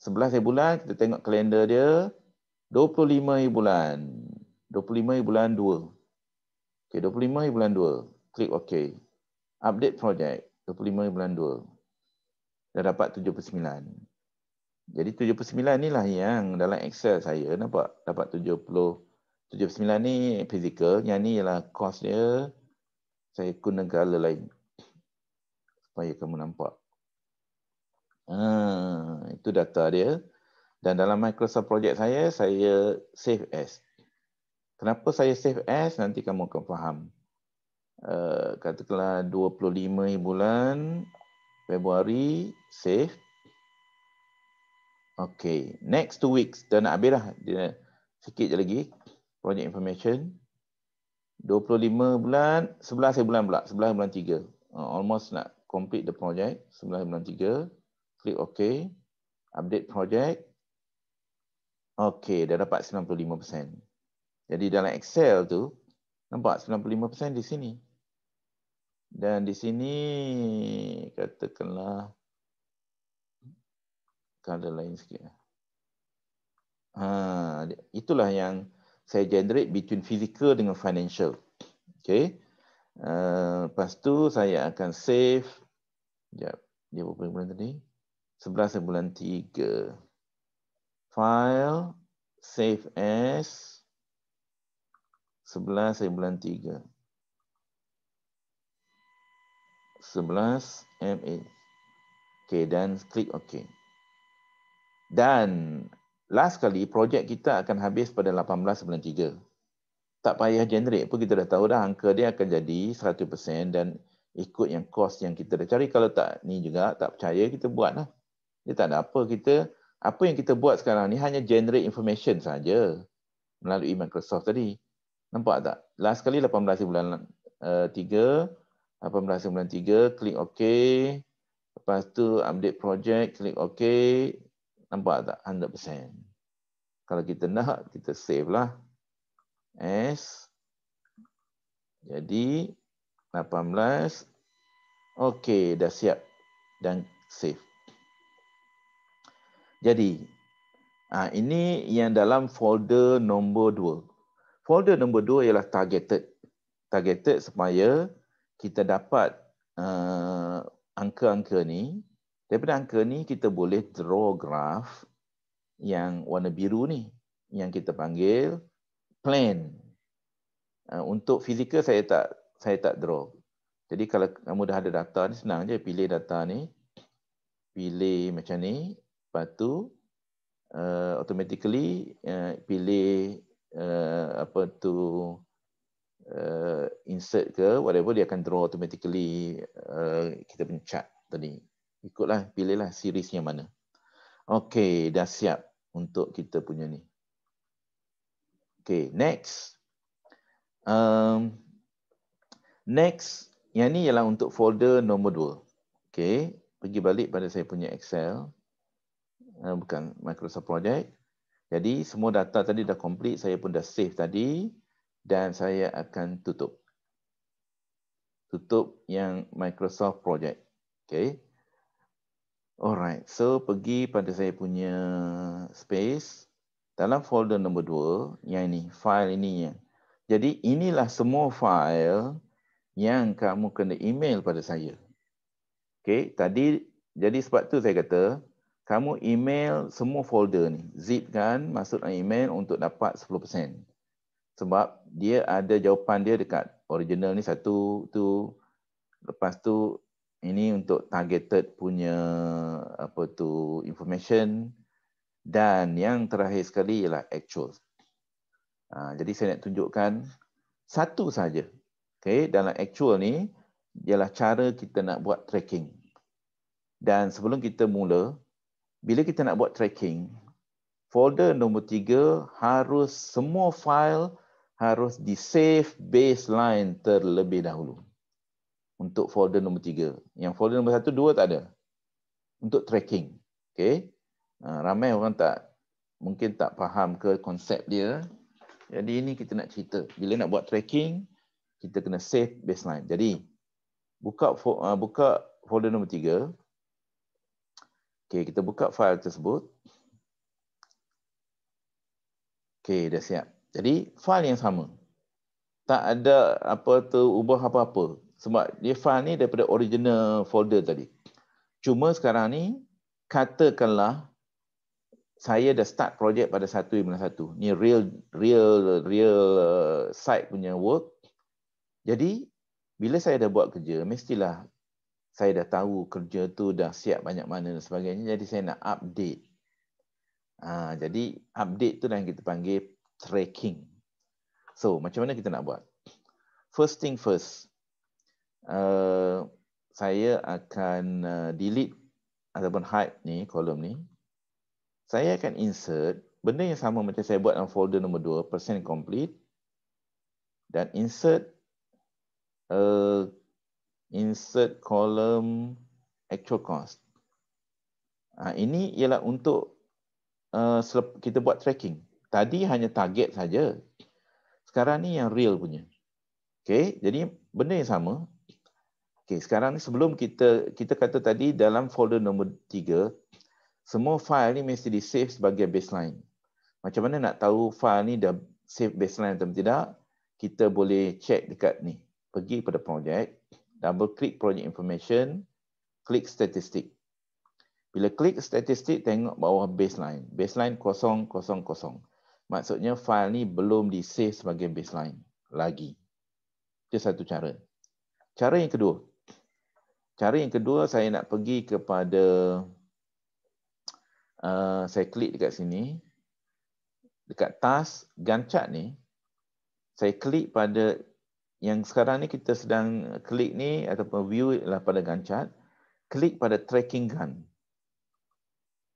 11 bulan kita tengok kalender dia 25 bulan. 25 bulan 2. Okey, 25 bulan 2. Klik OK. Update project 25 bulan 2. Dah dapat 79. Jadi 79 ni lah yang dalam Excel saya nampak dapat 70. 79 ni physical, yang ni ialah cost dia. Saya guna color lain supaya kamu nampak. Itu data dia. Dan dalam Microsoft Project saya save as. Kenapa saya save as? Nanti kamu akan faham. Katakanlah 25 bulan Februari, save. Okay, next 2 weeks. Dah nak habis dah. Dia sikit je lagi. Project information. 25 bulan, 11 bulan pula. 11 bulan 3. Almost nak complete the project. 11 bulan 3. Klik OK. Update project. Okay, dah dapat 95%. Jadi dalam Excel tu, nampak 95% di sini. Dan di sini, katakanlah, color lain sikit. Itulah yang saya generate between physical dengan financial. Okay. Lepas tu saya akan save. Sekejap, dia berapa bulan tadi? 11 bulan 3. File, save as, 11 bulan 3. 11 MA. Okay, dan klik OK. Dan last kali projek kita akan habis pada 18 bulan 3. Tak payah generate pun, kita dah tahu dah angka dia akan jadi 100% dan ikut yang cost yang kita dah cari. Kalau tak ni juga, tak percaya, kita buat lah. Dia tak ada apa. Apa yang kita buat sekarang ni hanya generate information saja melalui Microsoft tadi. Nampak tak? Last kali 18 bulan 3, 18 bulan 3, klik OK. Lepas tu update project, klik OK. Nampak tak? 100%. Kalau kita nak, kita save lah. S. Jadi 18. Okey, dah siap dan save. Jadi ini yang dalam folder nombor 2. Folder nombor 2 ialah targeted. Targeted supaya kita dapat angka-angka ni, daripada angka ni kita boleh draw graph yang warna biru ni, yang kita panggil plan. Untuk fizikal saya tak draw. Jadi kalau kamu dah ada data ni, senang je pilih data ni, pilih macam ni, lepas tu automatically pilih insert ke whatever, dia akan draw automatically kita punya chart tadi. Ikutlah, pilihlah series yang mana. Okey, dah siap untuk kita punya ni. Okey, next. Next, yang ni ialah untuk folder nombor 2. Okey, pergi balik pada saya punya Excel. Bukan Microsoft Project. Jadi semua data tadi dah complete, saya pun dah save tadi dan saya akan tutup. Tutup yang Microsoft Project. Okey. Alright, so pergi pada saya punya space. Dalam folder nombor 2, yang ini, file ini. Jadi inilah semua file yang kamu kena email pada saya. Okey, tadi jadi sebab tu saya kata, kamu email semua folder ni. Zipkan, masukkan email untuk dapat 10%. Sebab dia ada jawapan dia dekat original ni satu, tu. Lepas tu ini untuk targeted punya information, dan yang terakhir sekali ialah actual. Jadi saya nak tunjukkan satu saja. Okay, dalam actual ni ialah cara kita nak buat tracking. Dan sebelum kita mula, bila kita nak buat tracking, folder nombor 3 harus semua file harus di save baseline terlebih dahulu. Untuk folder nombor 3. Yang folder nombor 1, 2 tak ada. Untuk tracking. Okay. Ramai orang mungkin tak faham ke konsep dia. Jadi ini kita nak cerita. Bila nak buat tracking, kita kena save baseline. Jadi, buka folder nombor 3. Okay, kita buka file tersebut. Okay, dah siap. Jadi, file yang sama. Tak ada ubah apa-apa. Sebab dia file ni daripada original folder tadi. Cuma sekarang ni, katakanlah saya dah start projek pada 1/1. Ni real site punya work. Jadi, bila saya dah buat kerja, mestilah saya dah tahu kerja tu dah siap banyak mana dan sebagainya. Jadi, saya nak update. Jadi, update tu yang kita panggil tracking. So, macam mana kita nak buat? First thing first. Saya akan delete ataupun hide ni, kolom ni. Saya akan insert benda yang sama macam saya buat dalam folder nombor 2, percent complete. Dan insert kolom actual cost. Ini ialah untuk kita buat tracking. Tadi hanya target saja. Sekarang ni yang real punya. Okay, jadi benda yang sama. Okay, sekarang ni sebelum kita kata tadi dalam folder nombor 3, semua file ni mesti di-save sebagai baseline. Macam mana nak tahu file ni dah save baseline atau tidak? Kita boleh check dekat ni. Pergi pada project, double click project information, klik statistik. Bila klik statistik, tengok bawah baseline. Baseline 000. Maksudnya file ni belum di-save sebagai baseline lagi. Itu satu cara. Cara yang kedua. Saya nak pergi kepada saya klik dekat sini. Dekat task Gantt chart ni, saya klik pada yang sekarang ni kita sedang klik ni ataupun view ialah pada Gantt chart. Klik pada tracking gun.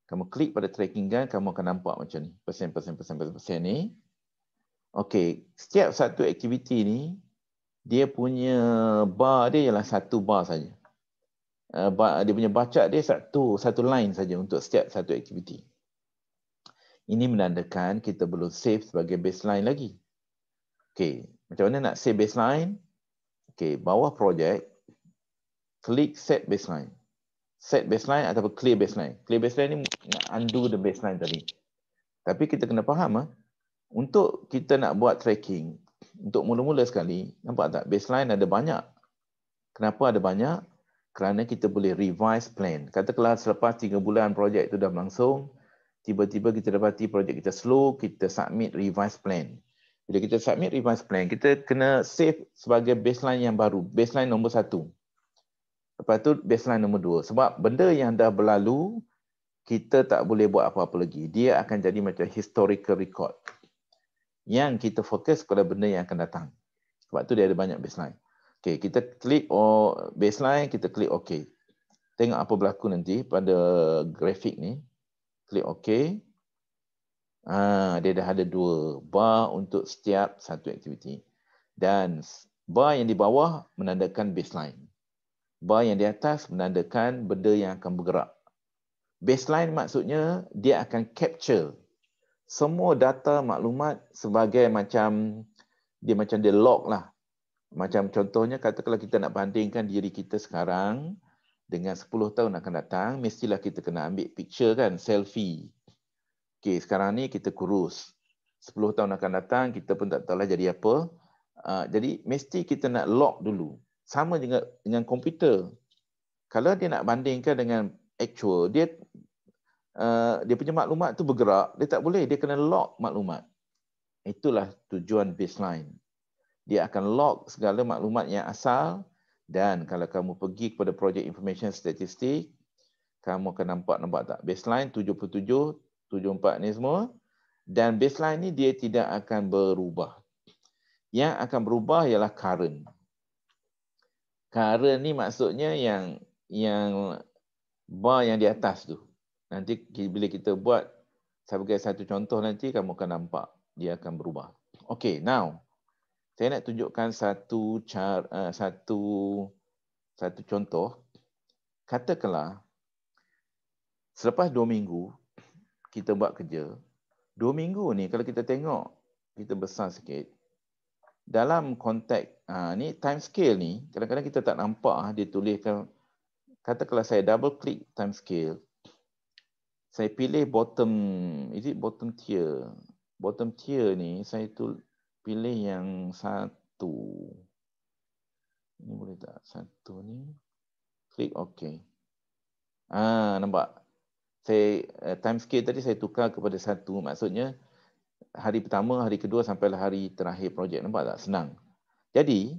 Kamu klik pada tracking gun, kamu akan nampak macam ni. Persen ni. Okey, setiap satu aktiviti ni, dia punya bar dia ialah satu bar saja. Dia punya bar chart dia satu line saja untuk setiap satu aktiviti. Ini menandakan kita belum save sebagai baseline lagi. Okey, macam mana nak save baseline? Okey, bawah project, klik set baseline. Set baseline ataupun clear baseline. Clear baseline ni nak undo the baseline tadi. Tapi kita kena faham, untuk kita nak buat tracking, untuk mula-mula sekali, nampak tak? Baseline ada banyak. Kenapa ada banyak? kerana kita boleh revise plan. Katakanlah selepas 3 bulan projek itu dah berlangsung, tiba-tiba kita dapati projek kita slow, kita submit revise plan. Bila kita submit revise plan, kita kena save sebagai baseline yang baru, baseline nombor 1. Lepas tu baseline nombor 2. Sebab benda yang dah berlalu, kita tak boleh buat apa-apa lagi. Dia akan jadi macam historical record. Yang kita fokus pada benda yang akan datang. Sebab tu dia ada banyak baseline. Okay, kita klik baseline, kita klik OK. Tengok apa berlaku nanti pada grafik ni. Klik OK. Dia dah ada 2 bar untuk setiap satu aktiviti. Dan bar yang di bawah menandakan baseline. Bar yang di atas menandakan benda yang akan bergerak. Baseline maksudnya dia akan capture semua data maklumat sebagai macam dia log lah. Macam contohnya katakanlah kita nak bandingkan diri kita sekarang dengan 10 tahun akan datang, mestilah kita kena ambil picture kan, selfie. Okey, sekarang ni kita kurus. 10 tahun akan datang, kita pun tak tahulah jadi apa. Jadi mesti kita nak log dulu. Sama juga dengan komputer. Kalau dia nak bandingkan dengan actual, dia punya maklumat tu bergerak, dia tak boleh, dia kena log maklumat. Itulah tujuan baseline. Dia akan log segala maklumat yang asal, dan kalau kamu pergi kepada Project Information Statistic, kamu akan nampak tak baseline 77, 74 ni semua, dan baseline ni dia tidak akan berubah. Yang akan berubah ialah current. Current ni maksudnya yang bar yang di atas tu. Nanti bila kita buat sebagai satu contoh nanti kamu akan nampak dia akan berubah. Okay, now saya nak tunjukkan satu contoh. Katakanlah selepas 2 minggu kita buat kerja. 2 minggu ni kalau kita tengok kita besar sikit. Dalam konteks ni time scale ni kadang-kadang kita tak nampak dia tuliskan. Katakanlah saya double click time scale. Saya pilih bottom tier. Bottom tier ni saya pilih yang 1. Ini boleh tak? 1 ni. Klik OK. Nampak? Saya time scale tadi saya tukar kepada 1. Maksudnya hari pertama, hari kedua sampailah hari terakhir projek. Nampak tak? Senang. Jadi,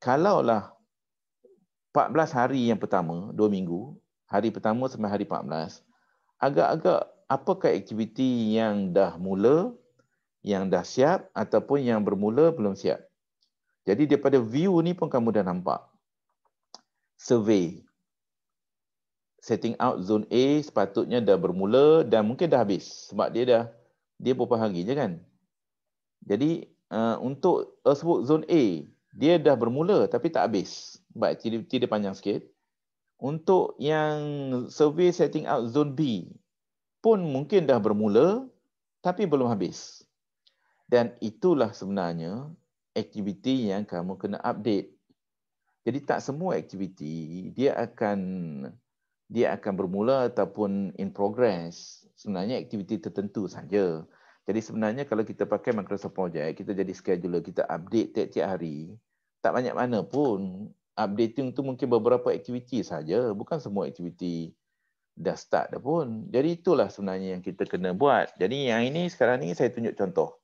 kalaulah 14 hari yang pertama, 2 minggu, hari pertama sampai hari 14, agak-agak apakah aktiviti yang dah mula, yang dah siap ataupun yang bermula belum siap. Jadi daripada view ni pun kamu dah nampak. Survey. Setting out zone A sepatutnya dah bermula dan mungkin dah habis. Sebab dia beberapa hari je kan. Jadi untuk sebut zone A, dia dah bermula tapi tak habis. Sebab aktiviti dia panjang sikit. Untuk yang survey setting out zone B pun mungkin dah bermula tapi belum habis. Dan itulah sebenarnya aktiviti yang kamu kena update. Jadi tak semua aktiviti dia akan bermula ataupun in progress. Sebenarnya aktiviti tertentu saja. Jadi sebenarnya kalau kita pakai Microsoft Project, kita jadi scheduler, kita update tiap-tiap hari, tak banyak mana pun. Updating tu mungkin beberapa aktiviti saja, bukan semua aktiviti dah start dah pun. Jadi itulah sebenarnya yang kita kena buat. Jadi yang ini sekarang ni saya tunjuk contoh.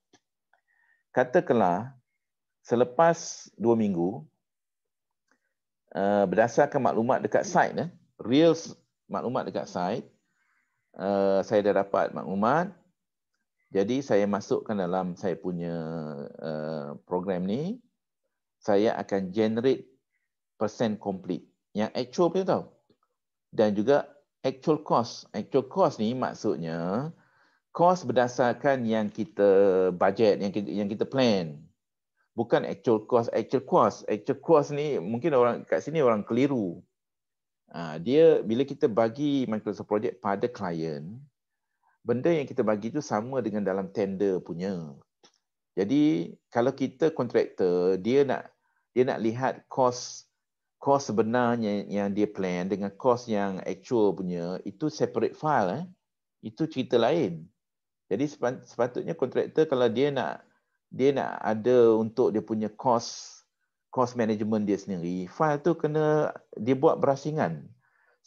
Katakanlah selepas 2 minggu, berdasarkan maklumat dekat site, real maklumat dekat site, saya dah dapat maklumat. Jadi saya masukkan dalam saya punya program ni, saya akan generate percent complete. Yang actual punya tahu. Dan juga actual cost. Actual cost ni maksudnya cost berdasarkan yang kita budget, yang kita plan. Bukan actual cost. Actual cost ni mungkin orang kat sini orang keliru. Dia bila kita bagi Microsoft Project pada klien, benda yang kita bagi tu sama dengan dalam tender punya. Jadi kalau kita kontraktor, dia nak lihat cost sebenarnya yang dia plan dengan cost yang actual punya, itu separate file. Itu cerita lain. Jadi sepatutnya kontraktor kalau dia nak ada untuk dia punya cost cost management dia sendiri, file tu kena dia buat berasingan.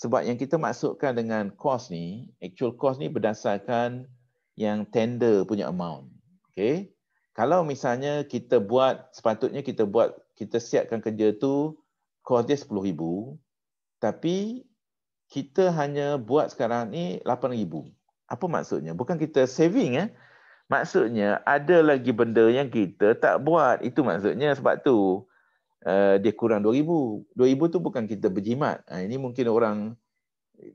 Sebab yang kita maksudkan dengan cost ni, actual cost ni berdasarkan yang tender punya amount. Okay. Kalau misalnya kita buat, sepatutnya kita siapkan kerja tu, cost dia 10,000, tapi kita hanya buat sekarang ni 8,000. Apa maksudnya? Bukan kita saving. Maksudnya ada lagi benda yang kita tak buat. Itu maksudnya, sebab tu dia kurang 2,000. 2,000 tu bukan kita berjimat. Ini mungkin orang,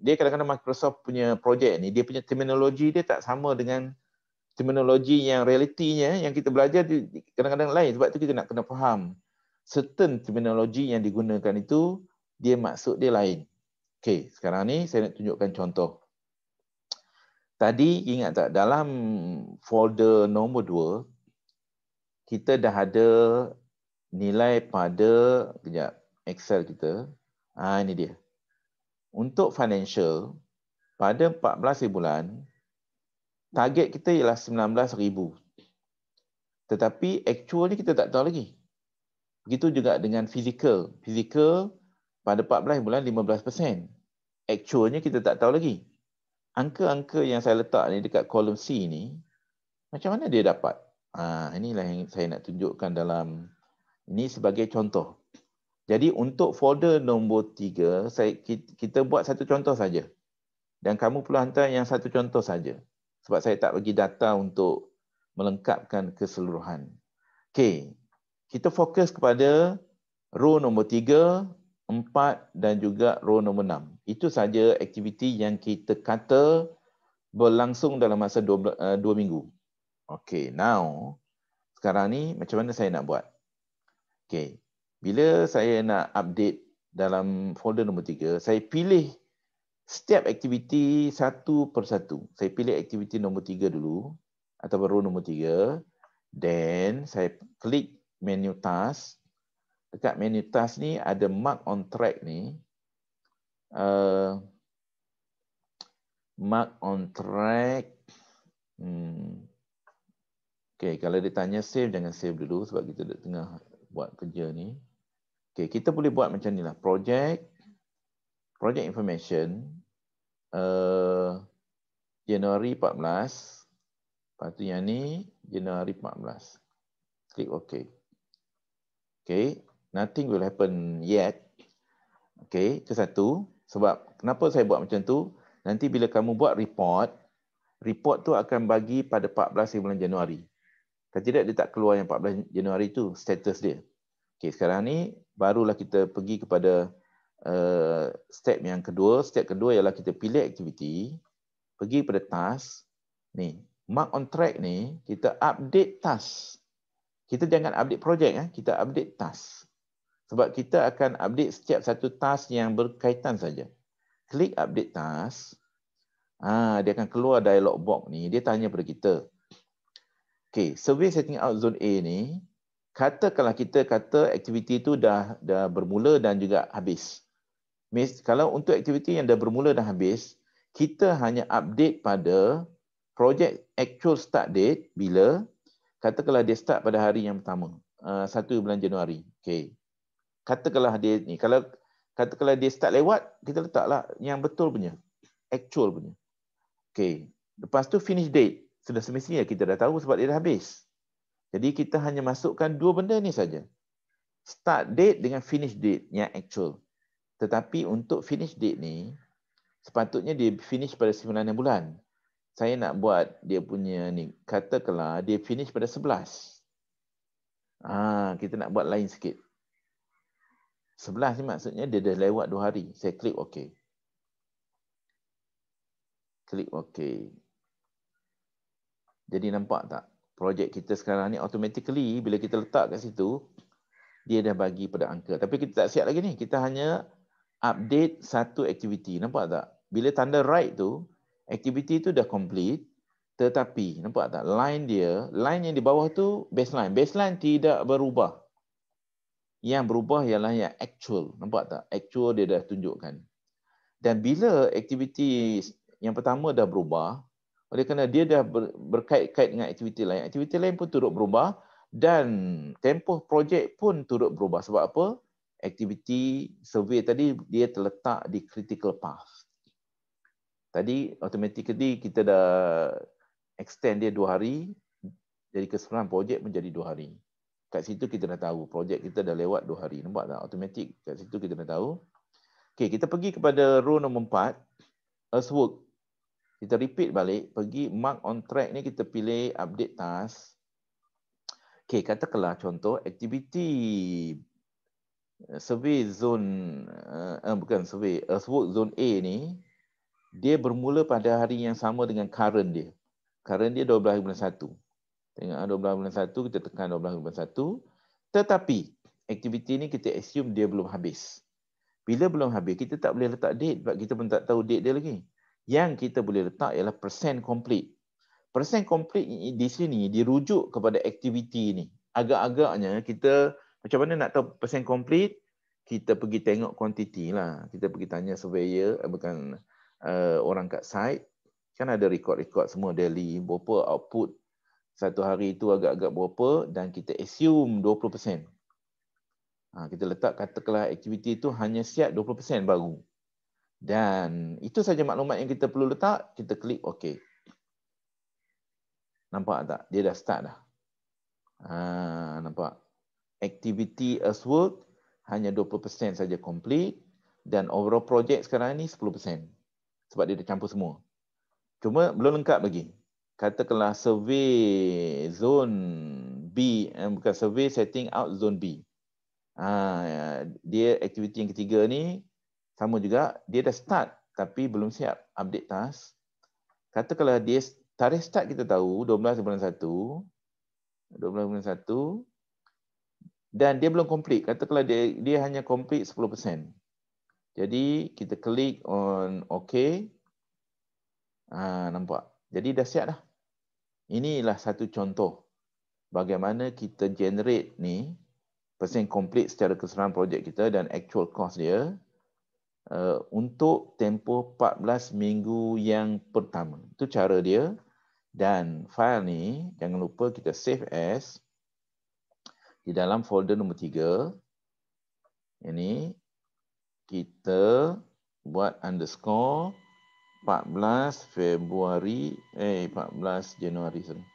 dia kadang-kadang Microsoft punya projek ni, dia punya terminologi dia tak sama dengan terminologi yang realitinya, yang kita belajar kadang-kadang lain. Sebab tu kita nak kena faham. Certain terminologi yang digunakan itu, dia maksud dia lain. Okey, sekarang ni saya nak tunjukkan contoh. Tadi ingat tak, dalam folder nombor 2, kita dah ada nilai pada, kejap, Excel kita. Ini dia. Untuk financial, pada 14 bulan, target kita ialah 19,000. Tetapi actual ni kita tak tahu lagi. Begitu juga dengan physical. Physical pada 14 bulan 15%. Actualnya kita tak tahu lagi. Angka-angka yang saya letak ni dekat kolom C ni, macam mana dia dapat? Inilah yang saya nak tunjukkan dalam ini sebagai contoh. Jadi untuk folder nombor 3, kita buat satu contoh saja. Dan kamu perlu hantar yang satu contoh saja. Sebab saya tak bagi data untuk melengkapkan keseluruhan. Okey, kita fokus kepada row nombor 3, 4 dan juga row nombor 6. Itu saja aktiviti yang kita kata berlangsung dalam masa 2 minggu. Okey, now sekarang ni macam mana saya nak buat? Okey, bila saya nak update dalam folder nombor 3, saya pilih setiap aktiviti satu persatu. Saya pilih aktiviti nombor 3 dulu, atau row nombor 3. Then saya klik menu task. Dekat menu task ni ada mark on track ni. Mark on track. Okay, kalau dia tanya save, jangan save dulu sebab kita tengah buat kerja ni. Okay, kita boleh buat macam ni lah. Project information. Januari 14. Lepas tu yang ni Januari 14. Klik OK. Okay, nothing will happen yet. Okay, itu satu. Sebab kenapa saya buat macam tu? Nanti bila kamu buat report tu akan bagi pada 14 bulan Januari. Kalau tidak, dia tak keluar yang 14 Januari tu, status dia. Okay, sekarang ni barulah kita pergi kepada step yang kedua. Step kedua ialah kita pilih aktiviti, pergi pada task. Ni, mark on track ni, kita update task. Kita jangan update projek, kita update task. Sebab kita akan update setiap satu task yang berkaitan saja. Klik update task. Dia akan keluar dialog box ni. Dia tanya pada kita. Okay, survey setting out zone A ni, katakanlah kita kata aktiviti itu dah bermula dan juga habis. Kalau untuk aktiviti yang dah bermula dan habis, kita hanya update pada projek actual start date bila, katakanlah dia start pada hari yang pertama, 1 bulan Januari. Okay. Katakanlah dia ni, kalau katakanlah dia start lewat, kita letaklah yang betul punya, actual punya. Okay. Lepas tu finish date. Sudah semestinya kita dah tahu sebab dia dah habis. Jadi kita hanya masukkan dua benda ni saja. Start date dengan finish date yang actual. Tetapi untuk finish date ni, sepatutnya dia finish pada 9 bulan. Saya nak buat dia punya ni, katakanlah dia finish pada 11. Kita nak buat lain sikit. 11 ni maksudnya dia dah lewat 2 hari. Saya klik OK. Klik OK. Jadi nampak tak? Projek kita sekarang ni automatically bila kita letak kat situ, dia dah bagi pada angka. Tapi kita tak siap lagi ni. Kita hanya update satu aktiviti. Nampak tak? Bila tanda right tu, aktiviti tu dah complete. Tetapi, nampak tak? Line yang di bawah tu baseline. Baseline tidak berubah. Yang berubah ialah yang actual. Nampak tak? Actual dia dah tunjukkan. Dan bila aktiviti yang pertama dah berubah, oleh kerana dia dah berkait-kait dengan aktiviti lain pun turut berubah, Dan tempoh projek pun turut berubah. Sebab apa? Aktiviti survey tadi dia terletak di critical path. Tadi automatically kita dah extend dia 2 hari, jadi keseluruhan projek menjadi 2 hari. Kat situ kita dah tahu projek kita dah lewat 2 hari. Nampak tak? Automatik kat situ kita dah tahu. Okey, kita pergi kepada row nombor 4, earthwork. Kita repeat balik, pergi mark on track ni kita pilih update task. Okey, katakanlah contoh aktiviti survey zone, bukan survey, earthwork zone A ni, dia bermula pada hari yang sama dengan current dia. Current dia 12 bulan 1. Tengok 12 bulan 1, kita tekan 12 bulan 1. Tetapi, aktiviti ni kita assume dia belum habis. Bila belum habis, kita tak boleh letak date sebab kita pun tak tahu date dia lagi. Yang kita boleh letak ialah percent complete. Percent complete di sini dirujuk kepada aktiviti ni. Agak-agaknya kita macam mana nak tahu percent complete? Kita pergi tengok kuantiti lah. Kita pergi tanya surveyor, bukan orang kat site. Kan ada rekod-rekod semua daily, berapa output satu hari itu agak-agak berapa dan kita assume 20%. Kita letak katakanlah aktiviti itu hanya siap 20% baru. Dan itu saja maklumat yang kita perlu letak, kita klik OK. Nampak tak? Dia dah start dah. Nampak? Aktiviti earthwork hanya 20% saja complete dan overall project sekarang ni 10%. Sebab dia dah campur semua. Cuma belum lengkap lagi. Katakanlah survey zone B, bukan survey setting out zone B. Dia aktiviti yang ketiga ni sama juga, dia dah start tapi belum siap update task. Katakanlah dia tarikh start kita tahu 12 bulan 1. 12 bulan 1 dan dia belum complete. Katakanlah dia hanya complete 10%. Jadi kita klik on OK. Nampak. Jadi dah siap dah. Inilah satu contoh bagaimana kita generate ni percent complete secara keseluruhan projek kita dan actual cost dia untuk tempoh 14 minggu yang pertama. Itu cara dia. Dan file ni jangan lupa kita save as di dalam folder nombor 3. Ini kita buat underscore 14 Januari sorry.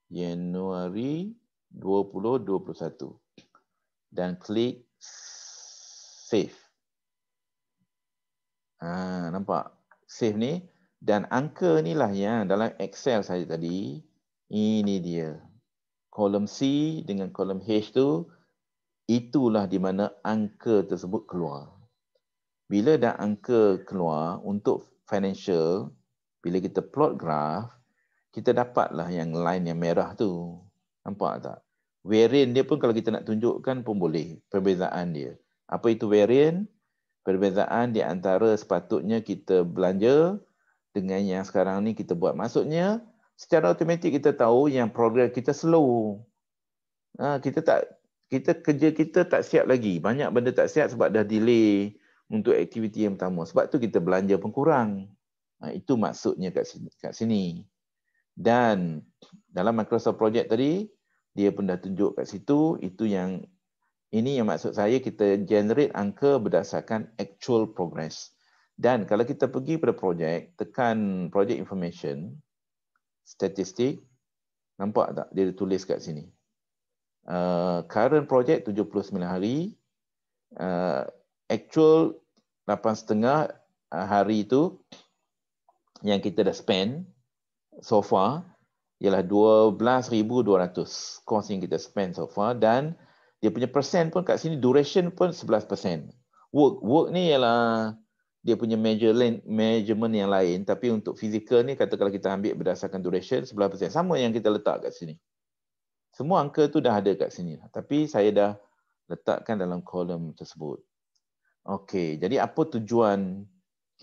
Januari 2021 dan klik save. Nampak save ni dan angka inilah yang dalam Excel saya tadi, ini dia kolom C dengan kolom H tu, itulah di mana angka tersebut keluar. Bila dah angka keluar untuk financial, bila kita plot graph, kita dapatlah yang line yang merah tu. Nampak tak? Variant dia pun kalau kita nak tunjukkan pun boleh. Perbezaan dia. Apa itu variant? Perbezaan di antara sepatutnya kita belanja dengan yang sekarang ni kita buat. Maksudnya, secara automatik kita tahu yang progress kita slow. Kita kerja kita tak siap lagi. Banyak benda tak siap sebab dah delay untuk aktiviti yang pertama. Sebab tu kita belanja pun kurang. Itu maksudnya kat sini. Dan dalam Microsoft Project tadi, dia pun dah tunjuk kat situ, ini yang maksud saya kita generate angka berdasarkan actual progress. Dan kalau kita pergi pada projek, tekan project information, statistik, nampak tak dia tulis kat sini. Current project 79 hari, actual 8,5 hari itu yang kita dah spend so far ialah 12,200 cost yang kita spend so far dan dia punya persen pun kat sini duration pun 11%. Work ni ialah dia punya measurement yang lain tapi untuk physical ni katakanlah kita ambil berdasarkan duration 11%. Sama yang kita letak kat sini. Semua angka tu dah ada kat sini tapi saya dah letakkan dalam kolom tersebut. Okey, jadi apa tujuan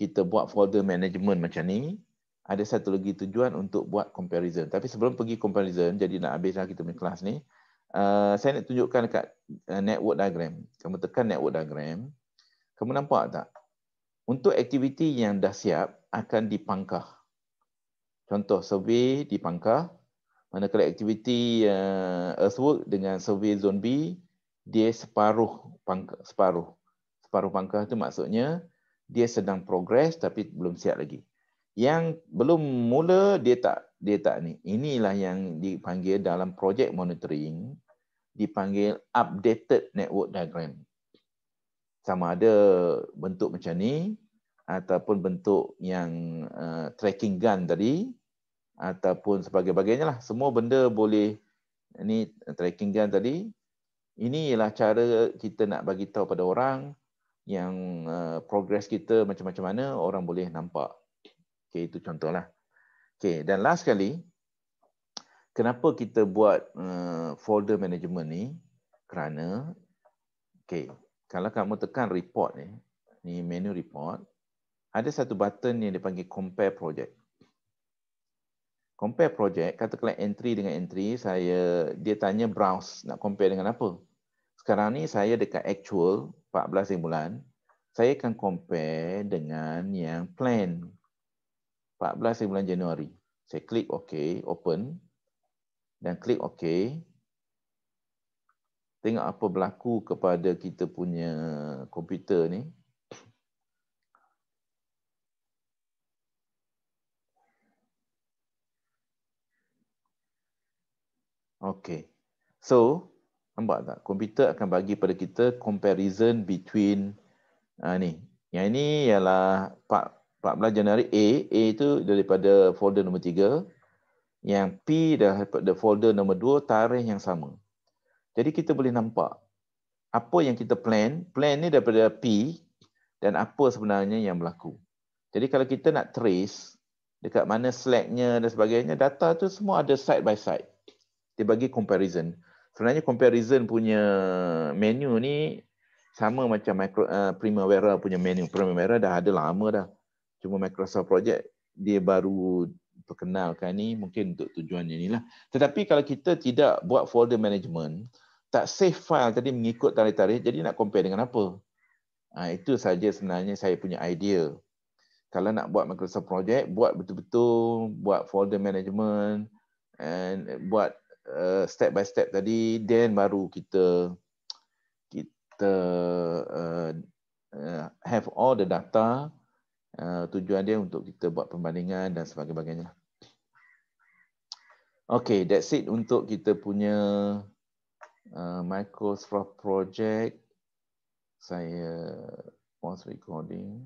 kita buat folder management macam ni? Ada satu lagi tujuan untuk buat comparison. Tapi sebelum pergi comparison, jadi nak habislah kita punya kelas ni, saya nak tunjukkan dekat network diagram. Kamu tekan network diagram, kamu nampak tak? Untuk aktiviti yang dah siap akan dipangkah. Contoh survey dipangkah. Manakala aktiviti earthwork dengan survey zone B, dia separuh pangkah tu maksudnya dia sedang progres tapi belum siap lagi. Yang belum mula dia tak ni. Inilah yang dipanggil dalam project monitoring dipanggil updated network diagram. Sama ada bentuk macam ni ataupun bentuk yang tracking gun tadi ataupun sebagainya lah. Semua benda boleh, ni tracking gun tadi. Ini ialah cara kita nak bagi tahu pada orang yang progress kita macam-macam mana, orang boleh nampak. Okay, itu contohlah. Okay, dan last sekali, kenapa kita buat folder management ni? Kerana, okay, kalau kamu tekan report ni menu report, ada satu button yang dipanggil compare project. Compare project, katakanlah entry dengan entry, dia tanya browse, nak compare dengan apa? Sekarang ni saya dekat actual 14 bulan, saya akan compare dengan yang plan 14 bulan Januari. Saya klik OK, open dan klik OK. Tengok apa berlaku kepada kita punya komputer ni. Okay. So, nampak tak? Komputer akan bagi pada kita comparison between ni. Yang ini ialah 14 Januari A. A itu daripada folder nombor 3. Yang P daripada folder nombor 2, tarikh yang sama. Jadi kita boleh nampak apa yang kita plan ni daripada P dan apa sebenarnya yang berlaku. Jadi kalau kita nak trace dekat mana slacknya dan sebagainya, data tu semua ada side by side. Dia bagi comparison. Sebenarnya comparison punya menu ni sama macam Primavera punya menu. Primavera dah ada lama dah. Cuma Microsoft Project dia baru perkenalkan ni mungkin untuk tujuan inilah. Tetapi kalau kita tidak buat folder management, tak save file tadi mengikut tarikh-tarikh, jadi nak compare dengan apa? Itu saja sebenarnya saya punya idea. Kalau nak buat Microsoft Project, buat betul-betul, buat folder management, and buat step by step tadi, then baru kita have all the data. Tujuan dia untuk kita buat perbandingan dan sebagainya. Okay, that's it untuk kita punya Microsoft Project. Saya pause recording.